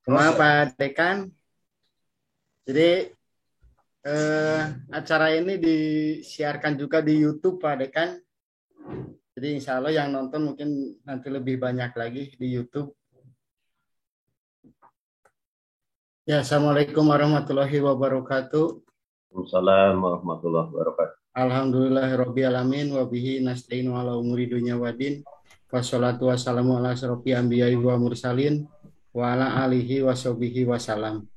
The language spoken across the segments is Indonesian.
Maaf Pak Dekan, jadi acara ini disiarkan juga di YouTube Pak Dekan. Jadi insya Allah yang nonton mungkin nanti lebih banyak lagi di YouTube. Ya, Assalamualaikum warahmatullahi wabarakatuh. Waalaikumsalam warahmatullahi wabarakatuh. Alhamdulillahirabbil alamin wa bihi nasta'inu ala umuri dunya waddin. Wassalatu wassalamu ala asrofil anbiya'i wa mursalin wa ala alihi washabihi wasallam.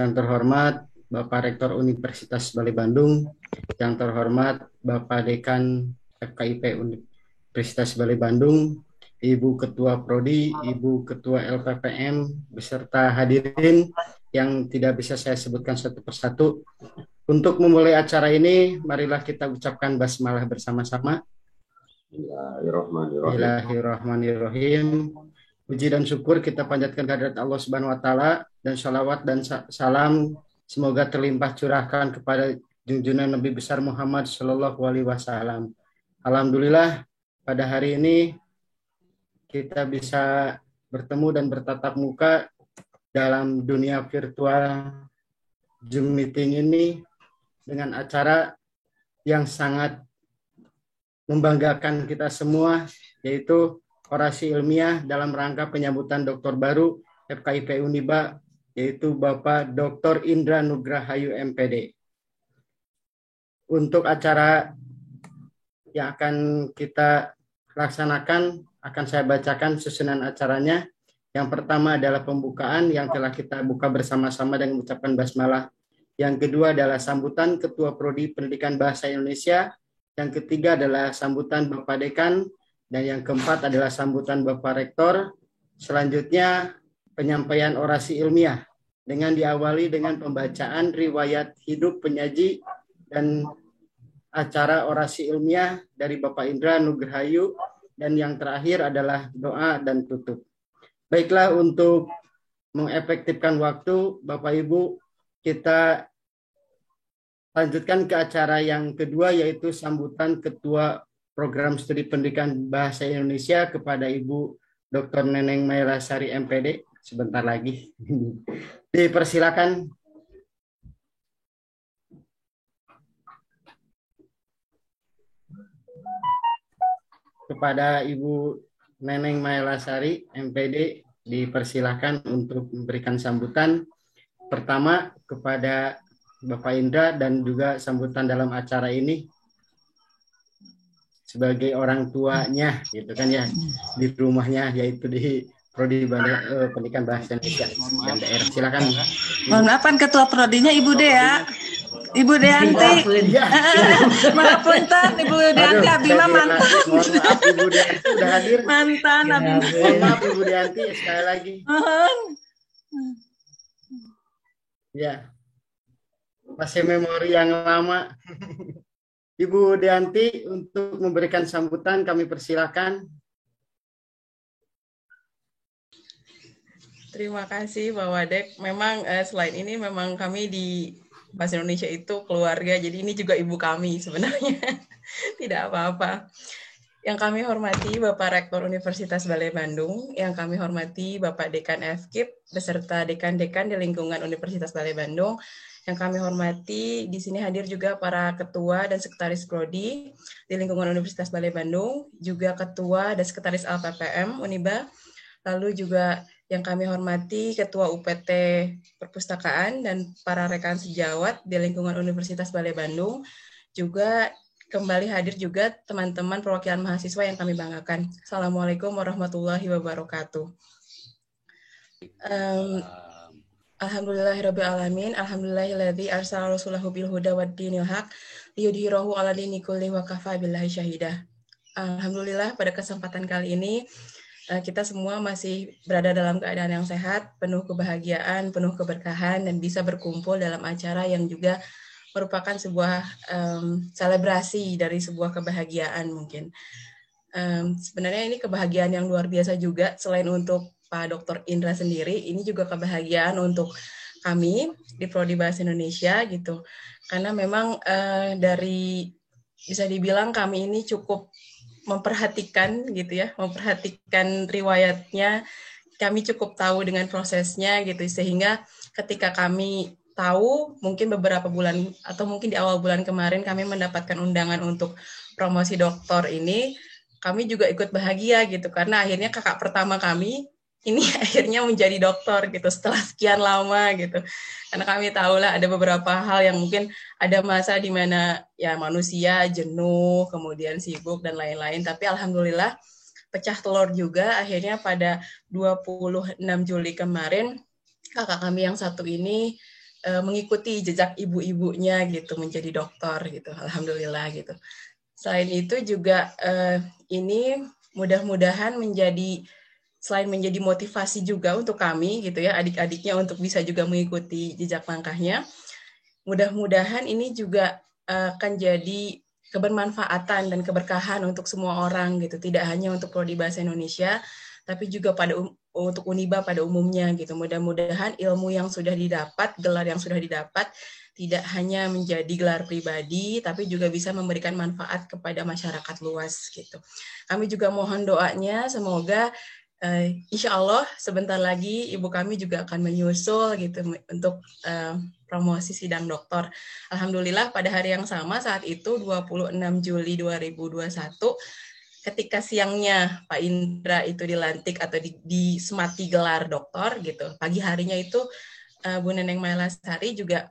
Yang terhormat Bapak Rektor Universitas Bali Bandung, yang terhormat Bapak Dekan FKIP Universitas Bali Bandung, Ibu Ketua Prodi, Ibu Ketua LPPM, beserta hadirin yang tidak bisa saya sebutkan satu persatu. Untuk memulai acara ini, marilah kita ucapkan basmalah bersama-sama. Bismillahirrahmanirrahim. Bismillahirrahmanirrahim. Puji dan syukur kita panjatkan kehadirat Allah Subhanahu wa taala dan shalawat dan salam semoga terlimpah curahkan kepada junjungan Nabi besar Muhammad sallallahu alaihi wasallam. Alhamdulillah pada hari ini kita bisa bertemu dan bertatap muka dalam dunia virtual Zoom meeting ini dengan acara yang sangat membanggakan kita semua, yaitu orasi ilmiah dalam rangka penyambutan doktor baru FKIP Uniba, yaitu Bapak Dr. Indra Nugrahayu MPD. Untuk acara yang akan kita laksanakan, akan saya bacakan susunan acaranya. Yang pertama adalah pembukaan yang telah kita buka bersama-sama dengan mengucapkan basmalah. Yang kedua adalah sambutan Ketua Prodi Pendidikan Bahasa Indonesia. Yang ketiga adalah sambutan Bapak Dekan, dan yang keempat adalah sambutan Bapak Rektor. Selanjutnya penyampaian orasi ilmiah dengan diawali dengan pembacaan riwayat hidup penyaji dan acara orasi ilmiah dari Bapak Indra Nugrahayu, dan yang terakhir adalah doa dan tutup. Baiklah, untuk mengefektifkan waktu, Bapak Ibu, kita lanjutkan ke acara yang kedua, yaitu sambutan Ketua Program Studi Pendidikan Bahasa Indonesia kepada Ibu Dr. Neneng Maylasari MPD. Sebentar lagi. Dipersilakan. Kepada Ibu Neneng Maylasari MPD, dipersilakan untuk memberikan sambutan. Pertama kepada Bapak Indra, dan juga sambutan dalam acara ini sebagai orang tuanya, gitu kan ya, di rumahnya, yaitu di Prodi Pendidikan Bahasa Indonesia dan daerah. Silakan. Mohon maaf, Ketua Prodinya Ibu Dea, Ibu Deanti. Maaf punten, Ibu Deanti, Abi mah mantan. Maaf, Ibu Deanti sudah hadir. Mantan, Abi. Mohon maaf Ibu Deanti sekali lagi. Ya. Masih memori yang lama. Ibu Deanti untuk memberikan sambutan kami persilakan. Terima kasih Pak Wadek. Memang selain ini memang kami di Bahasa Indonesia itu keluarga, jadi ini juga ibu kami sebenarnya. Tidak apa-apa. Yang kami hormati Bapak Rektor Universitas Bali Bandung, yang kami hormati Bapak Dekan FKIP beserta dekan-dekan di lingkungan Universitas Bali Bandung. Yang kami hormati, di sini hadir juga para ketua dan sekretaris prodi di lingkungan Universitas Bali Bandung, juga ketua dan sekretaris LPPM Uniba, lalu juga yang kami hormati Ketua UPT Perpustakaan dan para rekan sejawat di lingkungan Universitas Bali Bandung, juga kembali hadir juga teman-teman perwakilan mahasiswa yang kami banggakan. Assalamualaikum warahmatullahi wabarakatuh. Alhamdulillahirabbil alamin, alhamdulillahilladzi arsala rasulahu bil huda wad dinil haq liyudhhirahu 'ala dini kulli wa kafa billahi syahidah. Alhamdulillah, pada kesempatan kali ini kita semua masih berada dalam keadaan yang sehat, penuh kebahagiaan, penuh keberkahan, dan bisa berkumpul dalam acara yang juga merupakan sebuah selebrasi dari sebuah kebahagiaan mungkin. Sebenarnya ini kebahagiaan yang luar biasa juga, selain untuk Pak Dr. Indra sendiri, ini juga kebahagiaan untuk kami di Prodi Bahasa Indonesia gitu. Karena memang dari bisa dibilang kami ini cukup memperhatikan gitu ya, memperhatikan riwayatnya kami cukup tahu dengan prosesnya gitu, sehingga ketika kami tahu mungkin beberapa bulan atau mungkin di awal bulan kemarin kami mendapatkan undangan untuk promosi doktor ini, kami juga ikut bahagia gitu, karena akhirnya kakak pertama kami ini akhirnya menjadi dokter gitu setelah sekian lama gitu. Karena kami tahulah ada beberapa hal yang mungkin ada masa di mana ya manusia jenuh, kemudian sibuk dan lain-lain, tapi alhamdulillah pecah telur juga akhirnya pada 26 Juli kemarin kakak kami yang satu ini mengikuti jejak ibu-ibunya gitu menjadi dokter gitu, alhamdulillah gitu. Selain itu juga ini mudah-mudahan selain menjadi motivasi juga untuk kami gitu ya, adik-adiknya untuk bisa juga mengikuti jejak langkahnya. Mudah-mudahan ini juga akan jadi kebermanfaatan dan keberkahan untuk semua orang gitu, tidak hanya untuk prodi bahasa Indonesia, tapi juga untuk Uniba pada umumnya gitu. Mudah-mudahan ilmu yang sudah didapat, gelar yang sudah didapat, tidak hanya menjadi gelar pribadi, tapi juga bisa memberikan manfaat kepada masyarakat luas gitu. Kami juga mohon doanya, semoga insya Allah sebentar lagi ibu kami juga akan menyusul gitu untuk promosi sidang doktor. Alhamdulillah pada hari yang sama saat itu 26 Juli 2021 ketika siangnya Pak Indra itu dilantik atau disemati gelar doktor gitu. Pagi harinya itu Bu Neneng Mailasari juga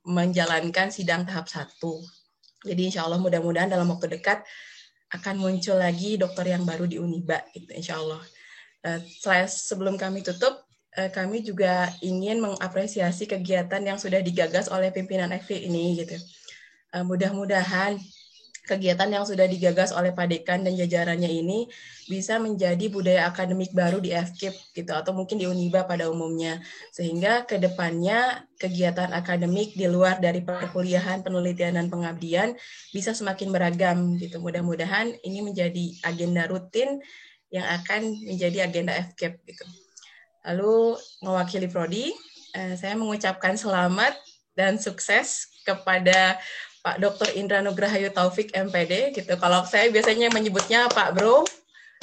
menjalankan sidang tahap 1. Jadi insya Allah mudah-mudahan dalam waktu dekat akan muncul lagi dokter yang baru di Uniba gitu insya Allah. Sebelum kami tutup, kami juga ingin mengapresiasi kegiatan yang sudah digagas oleh pimpinan FV ini gitu. Mudah-mudahan kegiatan yang sudah digagas oleh Pak Dekan dan jajarannya ini bisa menjadi budaya akademik baru di FKIP gitu, atau mungkin di Uniba pada umumnya, sehingga ke depannya kegiatan akademik di luar dari perkuliahan, penelitian dan pengabdian bisa semakin beragam gitu. Mudah-mudahan ini menjadi agenda rutin yang akan menjadi agenda FKIP gitu. Lalu mewakili prodi, saya mengucapkan selamat dan sukses kepada Pak Dr. Indra Nugrahayu Taufik MPD gitu. Kalau saya biasanya menyebutnya Pak Bro.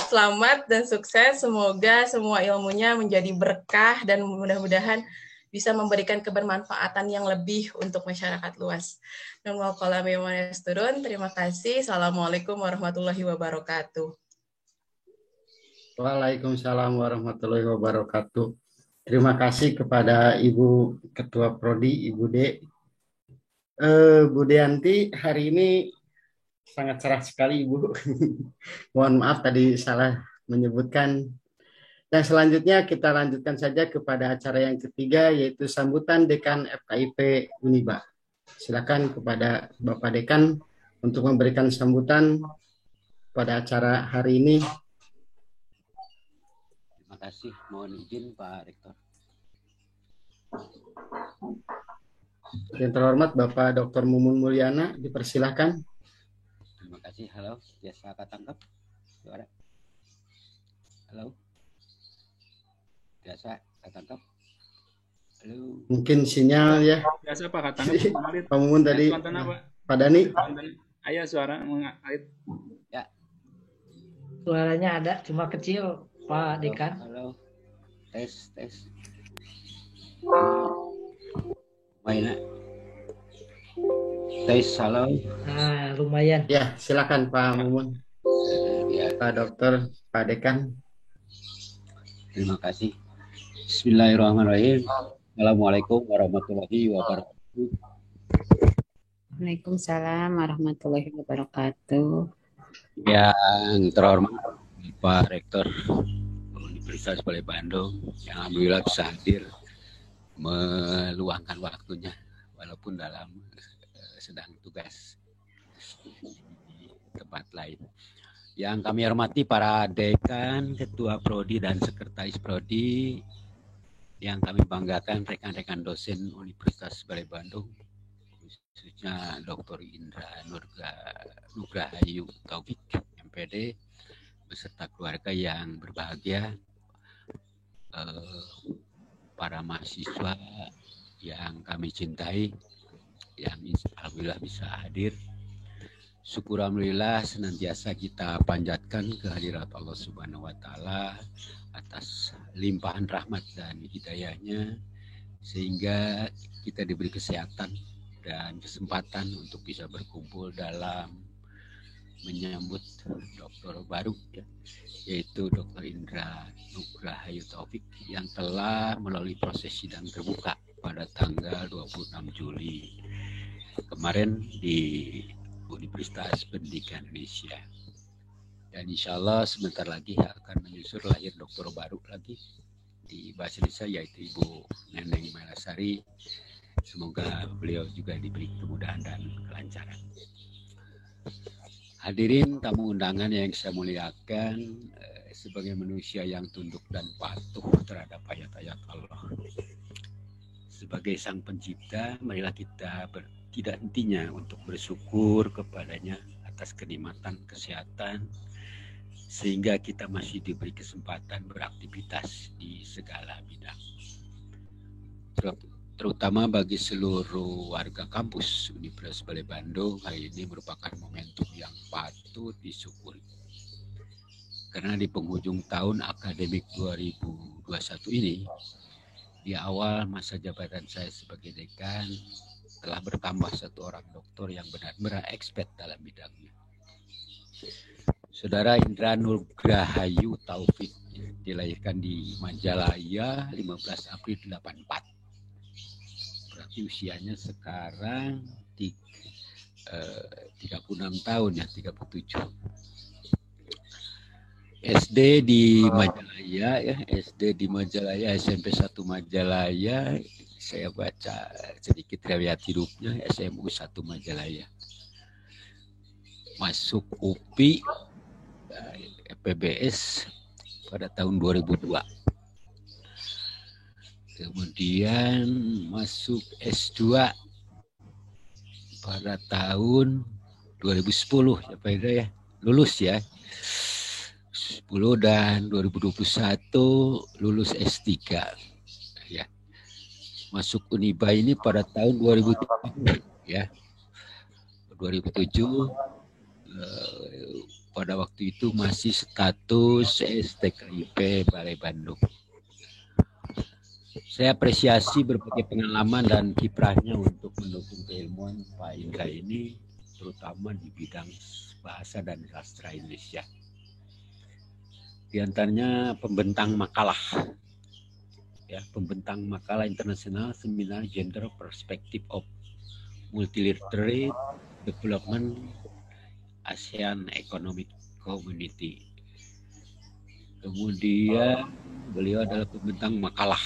Selamat dan sukses. Semoga semua ilmunya menjadi berkah dan mudah-mudahan bisa memberikan kebermanfaatan yang lebih untuk masyarakat luas. Terima kasih. Assalamualaikum warahmatullahi wabarakatuh. Waalaikumsalam warahmatullahi wabarakatuh. Terima kasih kepada Ibu Ketua Prodi, Ibu De. Bu Deanti, hari ini sangat cerah sekali, Ibu. Mohon maaf tadi salah menyebutkan. Dan selanjutnya kita lanjutkan saja kepada acara yang ketiga, yaitu sambutan Dekan FKIP Uniba. Silakan kepada Bapak Dekan untuk memberikan sambutan pada acara hari ini. Terima kasih, mohon izin Pak Rektor. Yang terhormat Bapak Dr. Mumun Mulyana, dipersilahkan. Terima kasih. Halo, biasa tangkap suara. Halo, biasa tangkap. Halo. Mungkin sinyal ya. Biasa Pak tangkap. Pak Mumun tadi. Pak Dani. Ayo suara mengait. Ya. Suaranya ada, cuma kecil. Pak Dekan. Halo. Tes. Lumayan. Tes, halo. Nah, lumayan. Ya, silakan Pak Mumun. Ya. Pak Dokter, Pak Dekan. Terima kasih. Bismillahirrahmanirrahim. Assalamualaikum warahmatullahi wabarakatuh. Waalaikumsalam warahmatullahi wabarakatuh. Yang terhormat Pak Rektor Universitas Balai Bandung yang alhamdulillah bisa hadir meluangkan waktunya walaupun dalam sedang tugas di tempat lain. Yang kami hormati para dekan, ketua prodi dan sekretaris prodi, yang kami banggakan rekan-rekan dosen Universitas Balai Bandung, khususnya Dr. Indra Nugrahayu Taufik MPD beserta keluarga yang berbahagia, para mahasiswa yang kami cintai, yang alhamdulillah bisa hadir, Syukur alhamdulillah senantiasa kita panjatkan kehadirat Allah Subhanahu wa taala atas limpahan rahmat dan hidayahnya sehingga kita diberi kesehatan dan kesempatan untuk bisa berkumpul dalam menyambut dokter baru ya, yaitu Dr. Indra Nugrahayu Taufik yang telah melalui proses sidang terbuka pada tanggal 26 Juli kemarin di Universitas Pendidikan Indonesia. Dan insya Allah sebentar lagi akan menyusul lahir dokter baru lagi di Bahasa Indonesia yaitu Ibu Neneng Melasari. Semoga beliau juga diberi kemudahan dan kelancaran. Hadirin tamu undangan yang saya muliakan, sebagai manusia yang tunduk dan patuh terhadap ayat-ayat Allah. Sebagai Sang Pencipta, marilah kita tidak hentinya untuk bersyukur kepadanya atas kenikmatan kesehatan, sehingga kita masih diberi kesempatan beraktivitas di segala bidang. Terutama bagi seluruh warga kampus Universitas Balai Bandung, hari ini merupakan momentum yang patut disyukuri. Karena di penghujung tahun akademik 2021 ini, di awal masa jabatan saya sebagai dekan, telah bertambah 1 orang doktor yang benar-benar expert dalam bidangnya. Saudara Indra Nugrahayu Taufik dilahirkan di Majalaya 15 April 84. Berarti usianya sekarang 36 tahun ya, 37. SD di Majalaya ya, SD di Majalaya, SMP 1 Majalaya. Saya baca sedikit riwayat hidupnya, SMU 1 Majalaya. Masuk UPI PBS pada tahun 2002. Kemudian masuk S2 pada tahun 2010 ya Pak Indra ya. Lulus ya. 10 dan 2021 lulus S3 ya. Masuk Uniba ini pada tahun 2007 ya. 2007 pada waktu itu masih status STKIP Balai Bandung. Saya apresiasi berbagai pengalaman dan kiprahnya untuk mendukung keilmuan Pak Indra ini, terutama di bidang bahasa dan sastra Indonesia. Di antaranya pembentang makalah, ya, pembentang makalah internasional seminar Gender Perspective of Multilateral Development ASEAN Economic Community. Kemudian beliau adalah pembentang makalah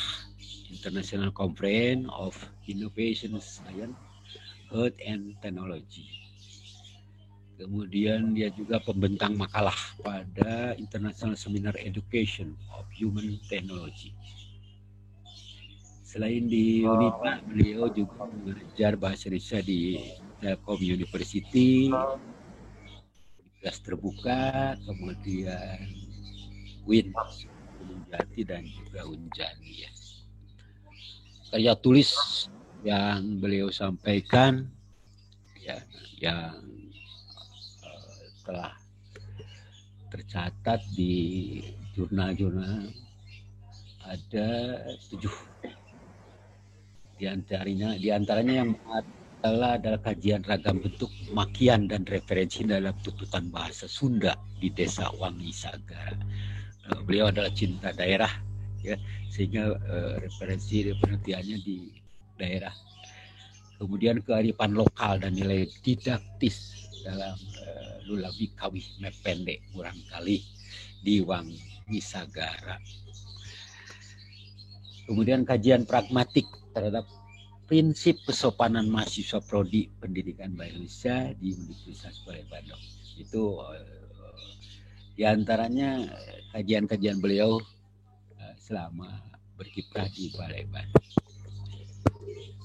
International Conference of Innovation Science, Health and Technology. Kemudian dia juga pembentang makalah pada International Seminar Education of Human Technology. Selain di Unipa, beliau juga mengajar bahasa Indonesia di Telkom University, kelas terbuka, kemudian UIN, Gunung Jati dan juga Unjani ya. Karya tulis yang beliau sampaikan ya, yang telah tercatat di jurnal-jurnal ada 7. Di antaranya yang adalah kajian ragam bentuk makian dan referensi dalam tuntutan bahasa Sunda di Desa Wangi Sagara. Beliau adalah cinta daerah ya, sehingga referensi penelitiannya di daerah. Kemudian kearifan lokal dan nilai didaktis dalam Lulawi Kawih Mependek kurang kali di Wangi Sagara. Kemudian kajian pragmatik terhadap prinsip kesopanan mahasiswa prodi pendidikan bahasa Indonesia di Universitas Balai Bandung. Itu di antaranya kajian-kajian beliau selama berkiprah di Balai Bandung.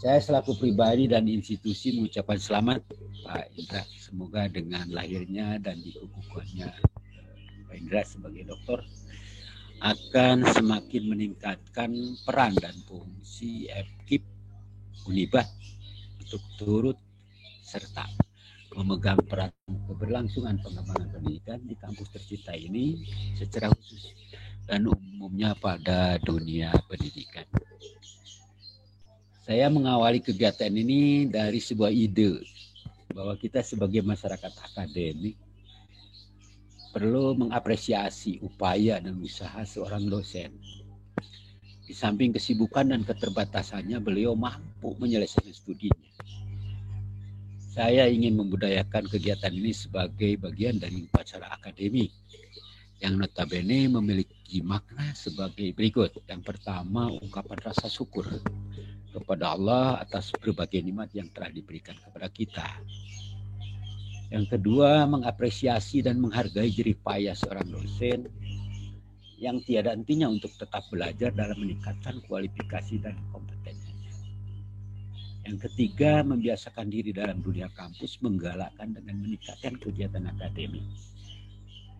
Saya selaku pribadi dan institusi mengucapkan selamat Pak Indra. Semoga dengan lahirnya dan dikukuhkannya Pak Indra sebagai dokter akan semakin meningkatkan peran dan fungsi FKIP Uniba untuk turut serta memegang peran keberlangsungan pengembangan pendidikan di kampus tercinta ini secara khusus dan umumnya pada dunia pendidikan. Saya mengawali kegiatan ini dari sebuah ide bahwa kita sebagai masyarakat akademik perlu mengapresiasi upaya dan usaha seorang dosen. Di samping kesibukan dan keterbatasannya, beliau mampu menyelesaikan studinya. Saya ingin membudayakan kegiatan ini sebagai bagian dari upacara akademik yang notabene memiliki makna sebagai berikut. Yang pertama, ungkapan rasa syukur kepada Allah atas berbagai nikmat yang telah diberikan kepada kita. Yang kedua, mengapresiasi dan menghargai jerih payah seorang dosen yang tiada hentinya untuk tetap belajar dalam meningkatkan kualifikasi dan kompetensinya. Yang ketiga, membiasakan diri dalam dunia kampus, menggalakkan dengan meningkatkan kegiatan akademik.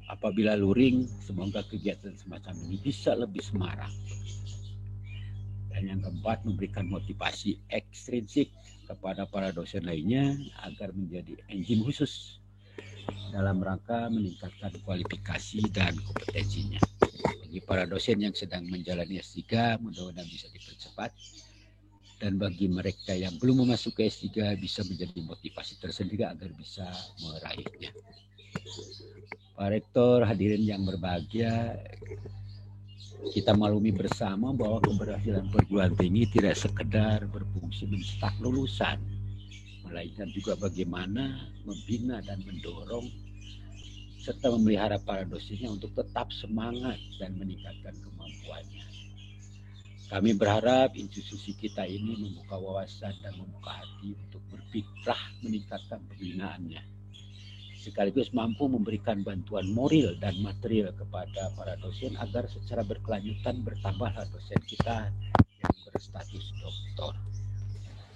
Apabila luring, semoga kegiatan semacam ini bisa lebih semarak. Dan yang keempat, memberikan motivasi ekstrinsik kepada para dosen lainnya agar menjadi engine khusus dalam rangka meningkatkan kualifikasi dan kompetensinya. Bagi para dosen yang sedang menjalani S3, mudah-mudahan bisa dipercepat. Dan bagi mereka yang belum memasuki S3 bisa menjadi motivasi tersendiri agar bisa meraihnya. Pak Rektor, hadirin yang berbahagia, kita maklumi bersama bahwa keberhasilan perguruan tinggi tidak sekedar berfungsi mencetak lulusan, melainkan juga bagaimana membina dan mendorong serta memelihara para dosennya untuk tetap semangat dan meningkatkan kemampuannya. Kami berharap institusi kita ini membuka wawasan dan membuka hati untuk berfikrah meningkatkan pembinaannya, sekaligus mampu memberikan bantuan moral dan material kepada para dosen agar secara berkelanjutan bertambahlah dosen kita yang berstatus doktor.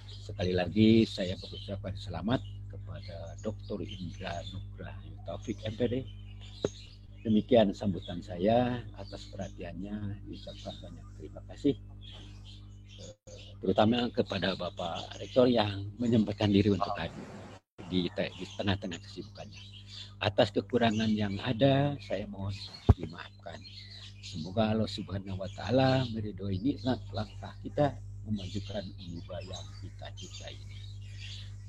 Sekali lagi saya mengucapkan selamat kepada Dr. Indra Nugrah Taufik MPD. Demikian sambutan saya, atas perhatiannya diucapkan banyak terima kasih. Terutama kepada Bapak Rektor yang menyempatkan diri untuk hadir di tengah-tengah kesibukannya. Atas kekurangan yang ada, saya mohon dimaafkan. Semoga Allah Subhanahu wa Ta'ala meridhoi nikmat langkah kita memajukan ilmu yang kita cintai ini.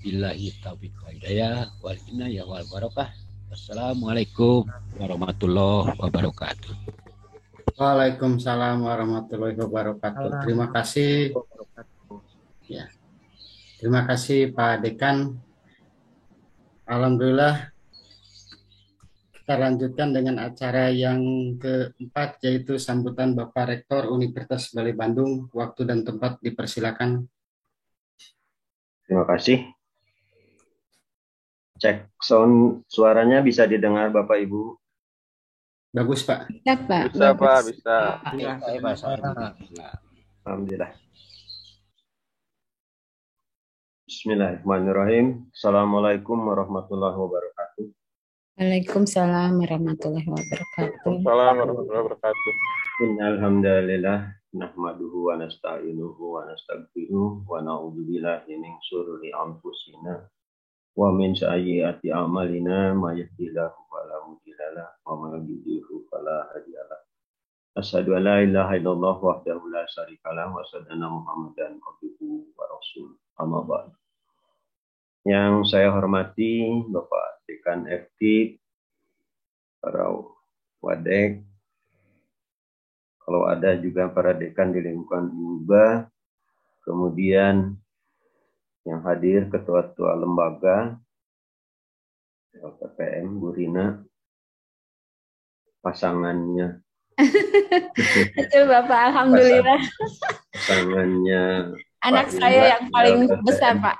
Billahi taufiq wal hidayah wal inayah wal barakah. Wassalamualaikum warahmatullahi wabarakatuh. Waalaikumsalam warahmatullahi wabarakatuh. Terima kasih. Ya. Terima kasih Pak Dekan. Alhamdulillah kita lanjutkan dengan acara yang keempat, yaitu sambutan Bapak Rektor Universitas Bali Bandung. Waktu dan tempat dipersilakan. Terima kasih. Cek sound suaranya bisa didengar Bapak Ibu. Bagus Pak. Bisa Pak. Bisa Pak, bisa. Alhamdulillah. Bismillahirrahmanirrahim. Assalamualaikum warahmatullahi wabarakatuh. Waalaikumsalam warahmatullahi wabarakatuh. Waalaikumsalam warahmatullahi wabarakatuh. Innalhamdulillah nahmaduhu wa nasta'inuhu wa nastaghfiruh wa na'udzubillahi min syururi anfusina wa min sayyiati a'malina may yahdihillahu fala mudilla lahu wa may yudlil fala hadiya lahu. Asyhadu an la ilaha illallah wahdahu la syarika lahu wa asyhadu anna Muhammadan abduhu wa rasuluh. Amma ba'du. Yang saya hormati Bapak Dekan FK, para wadek, kalau ada juga para dekan di lingkungan UNBA, kemudian yang hadir ketua-ketua lembaga, LPPM, Bu Rina, pasangannya. Betul Bapak, alhamdulillah. Pasangannya anak saya yang paling besar Pak.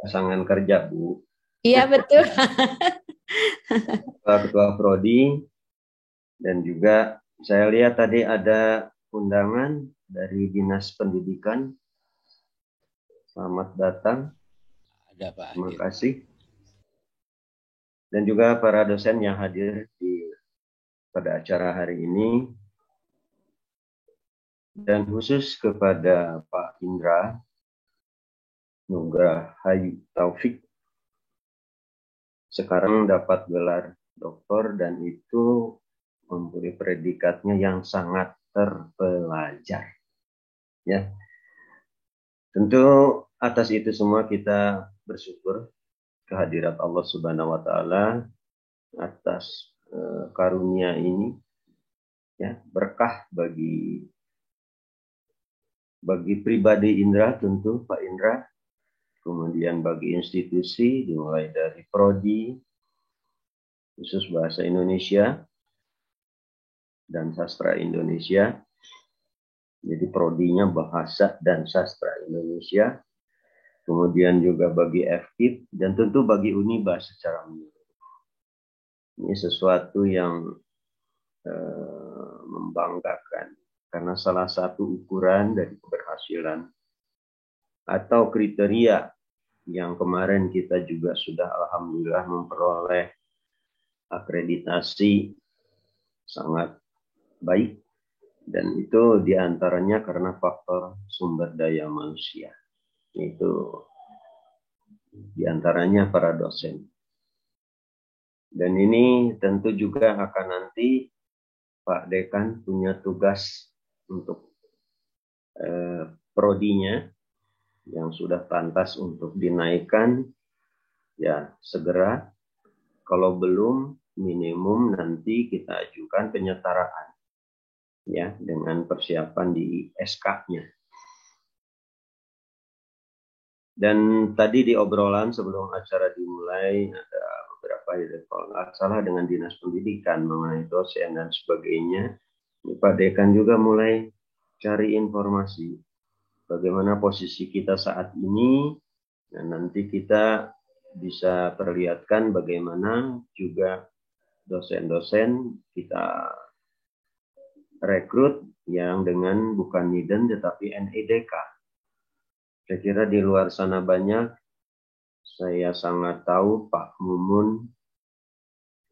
Pasangan kerja Bu. Iya betul. Ketua Prodi, dan juga saya lihat tadi ada undangan dari Dinas Pendidikan. Selamat datang. Ada Pak. Terima kasih. Dan juga para dosen yang hadir pada acara hari ini. Dan khusus kepada Pak Indra Nugrah Hayu Taufik sekarang dapat gelar doktor dan itu memberi predikatnya yang sangat terpelajar. Ya, tentu atas itu semua kita bersyukur kehadirat Allah Subhanahu wa taala atas karunia ini, ya, berkah bagi pribadi Indra, tentu Pak Indra, kemudian bagi institusi dimulai dari prodi khusus bahasa Indonesia dan sastra Indonesia. Jadi prodinya bahasa dan sastra Indonesia. Kemudian juga bagi FKIP dan tentu bagi Uniba secara menyeluruh. Ini sesuatu yang membanggakan karena salah satu ukuran dari keberhasilan atau kriteria yang kemarin kita juga sudah alhamdulillah memperoleh akreditasi sangat baik, dan itu diantaranya karena faktor sumber daya manusia. Itu diantaranya para dosen. Dan ini tentu juga akan nanti Pak Dekan punya tugas untuk prodinya yang sudah pantas untuk dinaikkan, ya segera. Kalau belum, minimum nanti kita ajukan penyetaraan, ya, dengan persiapan di SK-nya. Dan tadi di obrolan sebelum acara dimulai ada beberapa kalau nggak salah dengan dinas pendidikan mengenai dosen dan sebagainya. Pak Dekan juga mulai cari informasi bagaimana posisi kita saat ini, dan nanti kita bisa perlihatkan bagaimana juga dosen-dosen kita rekrut yang dengan bukan NIDEN tetapi NIDK. Saya kira di luar sana banyak. Saya sangat tahu Pak Mumun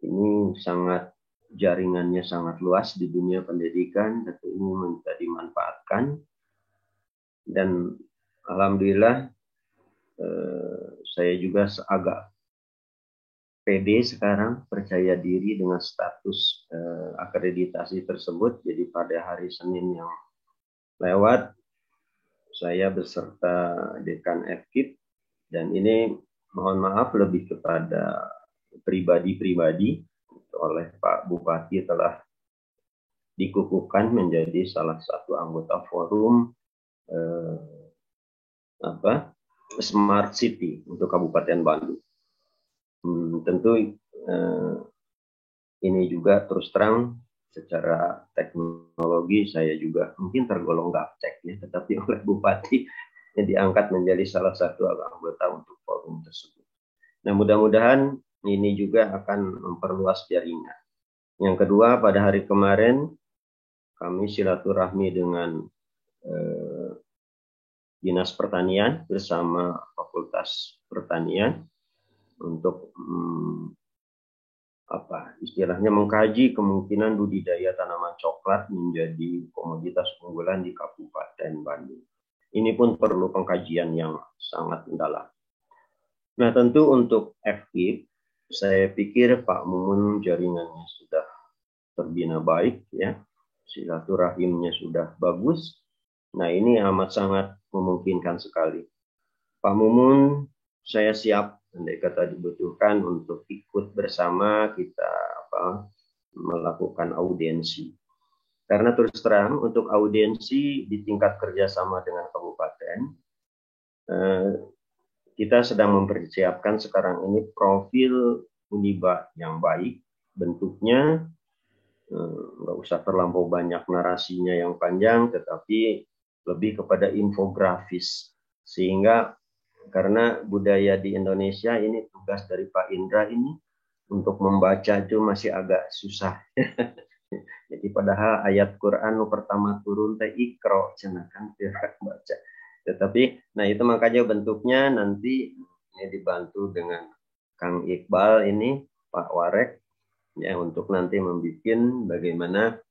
ini sangat jaringannya sangat luas di dunia pendidikan, tentu ini minta dimanfaatkan. Dan alhamdulillah saya juga agak pede sekarang, percaya diri dengan status akreditasi tersebut. Jadi pada hari Senin yang lewat, saya beserta Dekan FKIP, dan ini mohon maaf lebih kepada pribadi-pribadi, oleh Pak Bupati telah dikukuhkan menjadi salah satu anggota forum Smart City untuk Kabupaten Bandung. Tentu ini juga terus terang secara teknologi saya juga mungkin tergolong gaptek, ya, tetapi oleh Bupati diangkat menjadi salah satu anggota untuk forum tersebut. Nah, mudah-mudahan ini juga akan memperluas jaringan. Yang kedua, pada hari kemarin kami silaturahmi dengan Dinas Pertanian bersama Fakultas Pertanian untuk istilahnya mengkaji kemungkinan budidaya tanaman coklat menjadi komoditas unggulan di Kabupaten Bandung. Ini pun perlu pengkajian yang sangat mendalam. Nah, tentu untuk FKIP, saya pikir Pak Mumun jaringannya sudah terbina baik, ya, silaturahimnya sudah bagus. Nah, ini amat sangat memungkinkan sekali. Pak Mumun, saya siap andai kata dibutuhkan untuk ikut bersama kita melakukan audiensi. Karena terus terang untuk audiensi di tingkat kerjasama dengan kabupaten, kita sedang mempersiapkan sekarang ini profil Uniba yang baik, bentuknya nggak usah terlampau banyak narasinya yang panjang, tetapi lebih kepada infografis. Sehingga karena budaya di Indonesia ini tugas dari Pak Indra ini untuk membaca itu masih agak susah. Jadi padahal ayat Quran pertama turun teh Iqra, cenah tidak baca. Tetapi, nah itu makanya bentuknya nanti ini dibantu dengan Kang Iqbal ini, Pak Warek, ya, untuk nanti membuat bagaimana,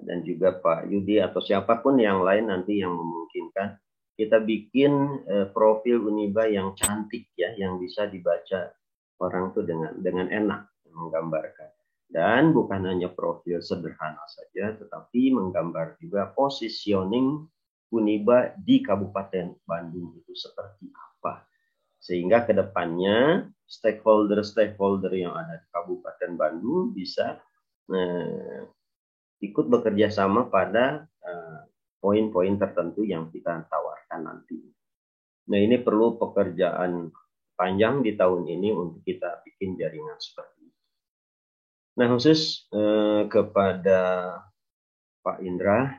dan juga Pak Yudi atau siapapun yang lain nanti yang memungkinkan kita bikin profil Uniba yang cantik ya, yang bisa dibaca orang tuh dengan enak menggambarkan. Dan bukan hanya profil sederhana saja, tetapi menggambar juga positioning Uniba di Kabupaten Bandung itu seperti apa. Sehingga ke depannya stakeholder yang ada di Kabupaten Bandung bisa ikut bekerja sama pada poin-poin tertentu yang kita tawarkan nanti. Nah, ini perlu pekerjaan panjang di tahun ini untuk kita bikin jaringan seperti itu. Nah, khusus kepada Pak Indra,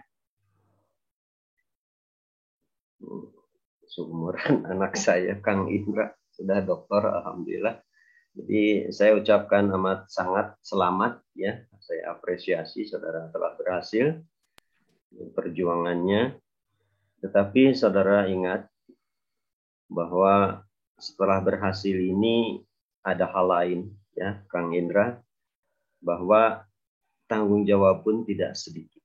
seumuran anak saya, Kang Indra, sudah doktor, alhamdulillah. Jadi saya ucapkan amat sangat selamat ya. Saya apresiasi saudara telah berhasil perjuangannya. Tetapi saudara ingat bahwa setelah berhasil ini ada hal lain ya, Kang Indra, bahwa tanggung jawab pun tidak sedikit.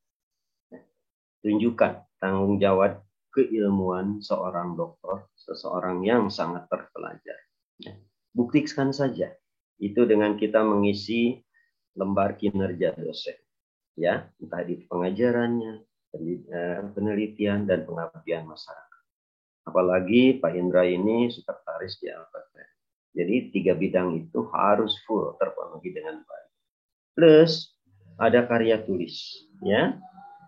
Tunjukkan tanggung jawab keilmuan seorang dokter, seseorang yang sangat terpelajar. Buktikan saja itu dengan kita mengisi lembar kinerja dosen, ya, entah di pengajarannya, penelitian dan pengabdian masyarakat. Apalagi Pak Indra ini sekretaris di LPPN. Jadi 3 bidang itu harus full terpenuhi dengan baik. Plus ada karya tulis, ya.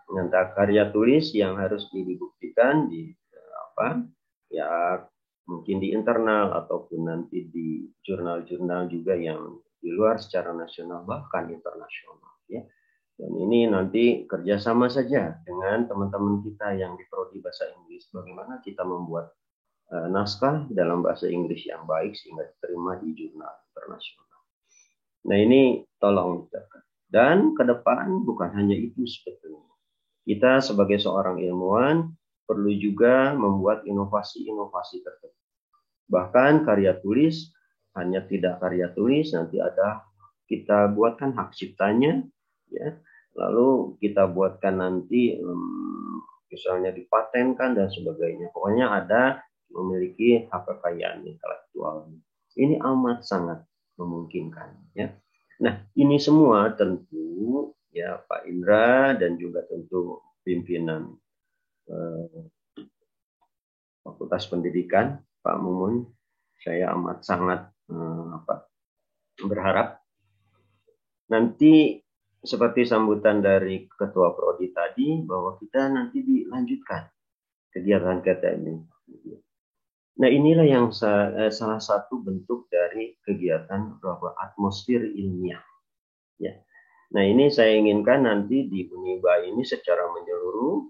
Nanti karya tulis yang harus dibuktikan di ya mungkin di internal ataupun nanti di jurnal-jurnal juga yang di luar secara nasional bahkan internasional, ya. Dan ini nanti kerjasama saja dengan teman-teman kita yang di prodi bahasa Inggris, bagaimana kita membuat naskah dalam bahasa Inggris yang baik sehingga diterima di jurnal internasional. Nah, ini tolong dicatat. Dan ke depan bukan hanya itu sebetulnya. Kita sebagai seorang ilmuwan perlu juga membuat inovasi-inovasi tertentu. Bahkan karya tulis, hanya tidak karya tulis, nanti ada kita buatkan hak ciptanya, ya. Lalu kita buatkan nanti misalnya dipatenkan dan sebagainya. Pokoknya ada memiliki hak kekayaan intelektual. Ini amat sangat memungkinkan, ya. Nah, ini semua tentu ya Pak Indra dan juga tentu pimpinan Fakultas Pendidikan Pak Mumun, saya amat sangat berharap nanti seperti sambutan dari Ketua Prodi tadi bahwa kita nanti dilanjutkan kegiatan kita ini. Nah, inilah yang salah satu bentuk dari kegiatan atmosfer ilmiah. Ya. Nah, ini saya inginkan nanti di Uniba ini secara menyeluruh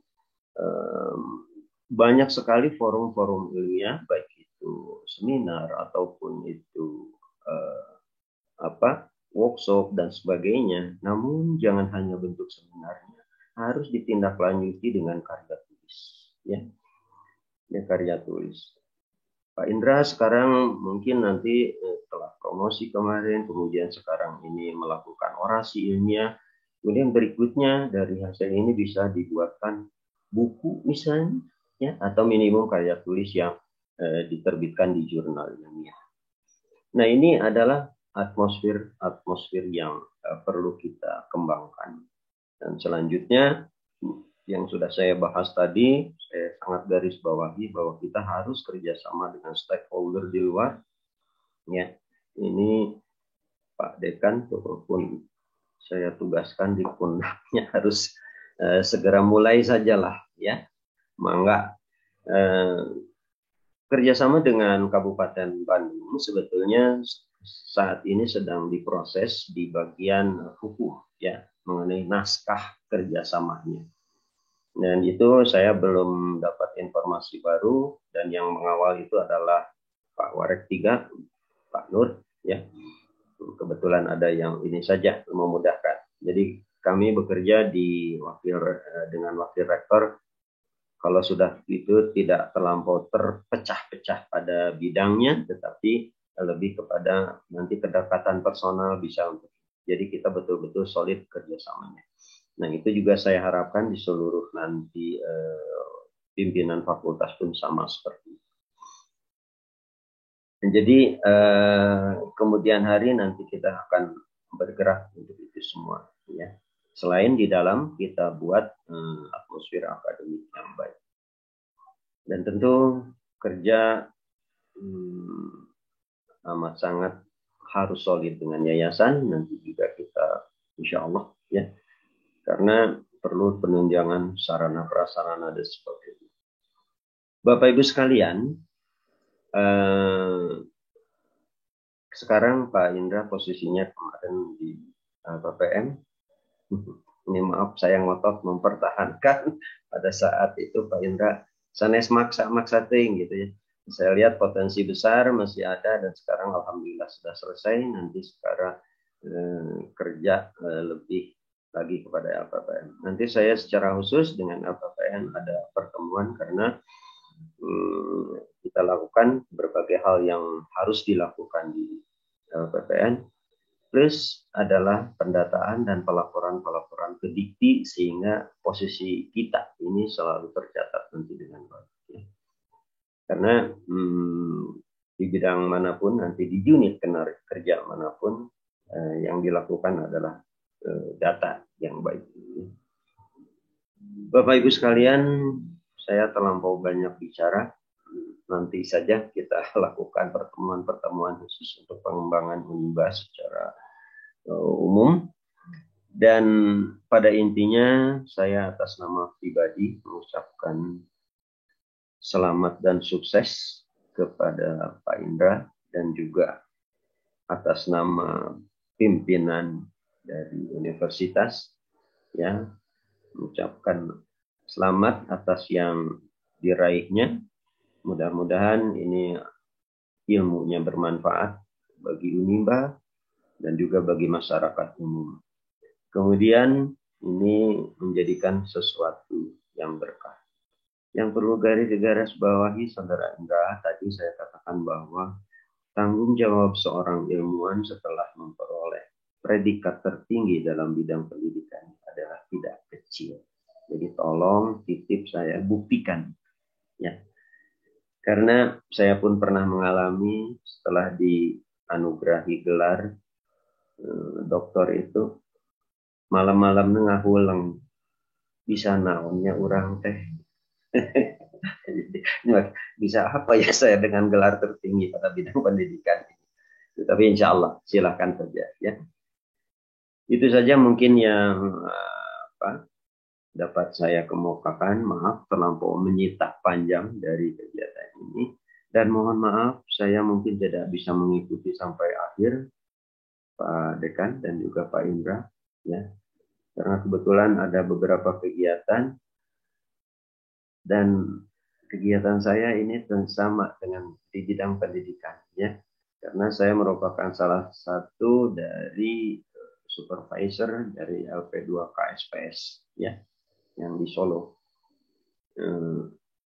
banyak sekali forum-forum ilmiah, baik itu seminar ataupun itu workshop dan sebagainya. Namun jangan hanya bentuk seminarnya, harus ditindaklanjuti dengan karya tulis, ya karya tulis. Pak Indra sekarang mungkin nanti telah promosi kemarin, kemudian sekarang ini melakukan orasi ilmiah. Kemudian berikutnya dari hasil ini bisa dibuatkan buku misalnya, ya, atau minimum karya tulis yang diterbitkan di jurnal ilmiah. Nah, ini adalah atmosfer yang perlu kita kembangkan. Dan selanjutnya yang sudah saya bahas tadi, saya sangat garis bawahi bahwa kita harus kerjasama dengan stakeholder di luar. Ya, ini Pak Dekan pun saya tugaskan di pundaknya harus segera mulai sajalah, ya. Mangga kerjasama dengan Kabupaten Bandung sebetulnya saat ini sedang diproses di bagian hukum, ya, mengenai naskah kerjasamanya. Dan itu saya belum dapat informasi baru, dan yang mengawal itu adalah Pak Warek 3, Pak Nur, ya. Kebetulan ada yang ini saja memudahkan. Jadi kami bekerja dengan wakil rektor. Kalau sudah itu tidak terlampau terpecah-pecah pada bidangnya, tetapi lebih kepada nanti kedekatan personal bisa untuk. Jadi kita betul-betul solid kerjasamanya. Nah, itu juga saya harapkan di seluruh nanti pimpinan fakultas pun sama seperti itu. Jadi kemudian hari nanti kita akan bergerak untuk itu semua, ya. Selain di dalam kita buat atmosfer akademik yang baik. Dan tentu kerja amat sangat harus solid dengan yayasan. Nanti juga kita insya Allah, ya, karena perlu penunjangan sarana prasarana dan sebagainya. Bapak Ibu sekalian, sekarang Pak Indra posisinya kemarin di PPM. Ini maaf saya ngotot mempertahankan pada saat itu Pak Indra sanes maksa ting gitu ya. Saya lihat potensi besar masih ada dan sekarang alhamdulillah sudah selesai. Nanti sekarang kerja lebih lagi kepada LPPN. Nanti saya secara khusus dengan LPPN ada pertemuan karena kita lakukan berbagai hal yang harus dilakukan di LPPN. Plus adalah pendataan dan pelaporan ke Dikti sehingga posisi kita ini selalu tercatat nanti dengan baik. Ya. Karena di bidang manapun nanti di unit kerja manapun yang dilakukan adalah data yang baik. Bapak Ibu sekalian, saya terlampau banyak bicara. Nanti saja kita lakukan pertemuan-pertemuan khusus untuk pengembangan Unibas secara umum. Dan pada intinya saya atas nama pribadi mengucapkan selamat dan sukses kepada Pak Indra dan juga atas nama pimpinan dari universitas, ya, mengucapkan selamat atas yang diraihnya. Mudah-mudahan ini ilmunya bermanfaat bagi Unimba dan juga bagi masyarakat umum. Kemudian ini menjadikan sesuatu yang berkah. Yang perlu garis bawahi Saudara Indra, tadi saya katakan bahwa tanggung jawab seorang ilmuwan setelah memperoleh predikat tertinggi dalam bidang pendidikan adalah tidak kecil. Jadi tolong titip saya buktikan, ya. Karena saya pun pernah mengalami setelah dianugerahi gelar doktor itu malam-malam ngahulang bisa naonnya orang teh. Bisa apa ya saya dengan gelar tertinggi pada bidang pendidikan ini. Tapi insya Allah silakan saja, ya. Itu saja mungkin yang dapat saya kemukakan. Maaf terlampau menyita panjang dari kegiatan ini. Dan mohon maaf saya mungkin tidak bisa mengikuti sampai akhir Pak Dekan dan juga Pak Indra, ya. Karena kebetulan ada beberapa kegiatan dan kegiatan saya ini sama dengan di bidang pendidikan, ya. Karena saya merupakan salah satu dari supervisor dari LP2K SPS, ya, yang di Solo.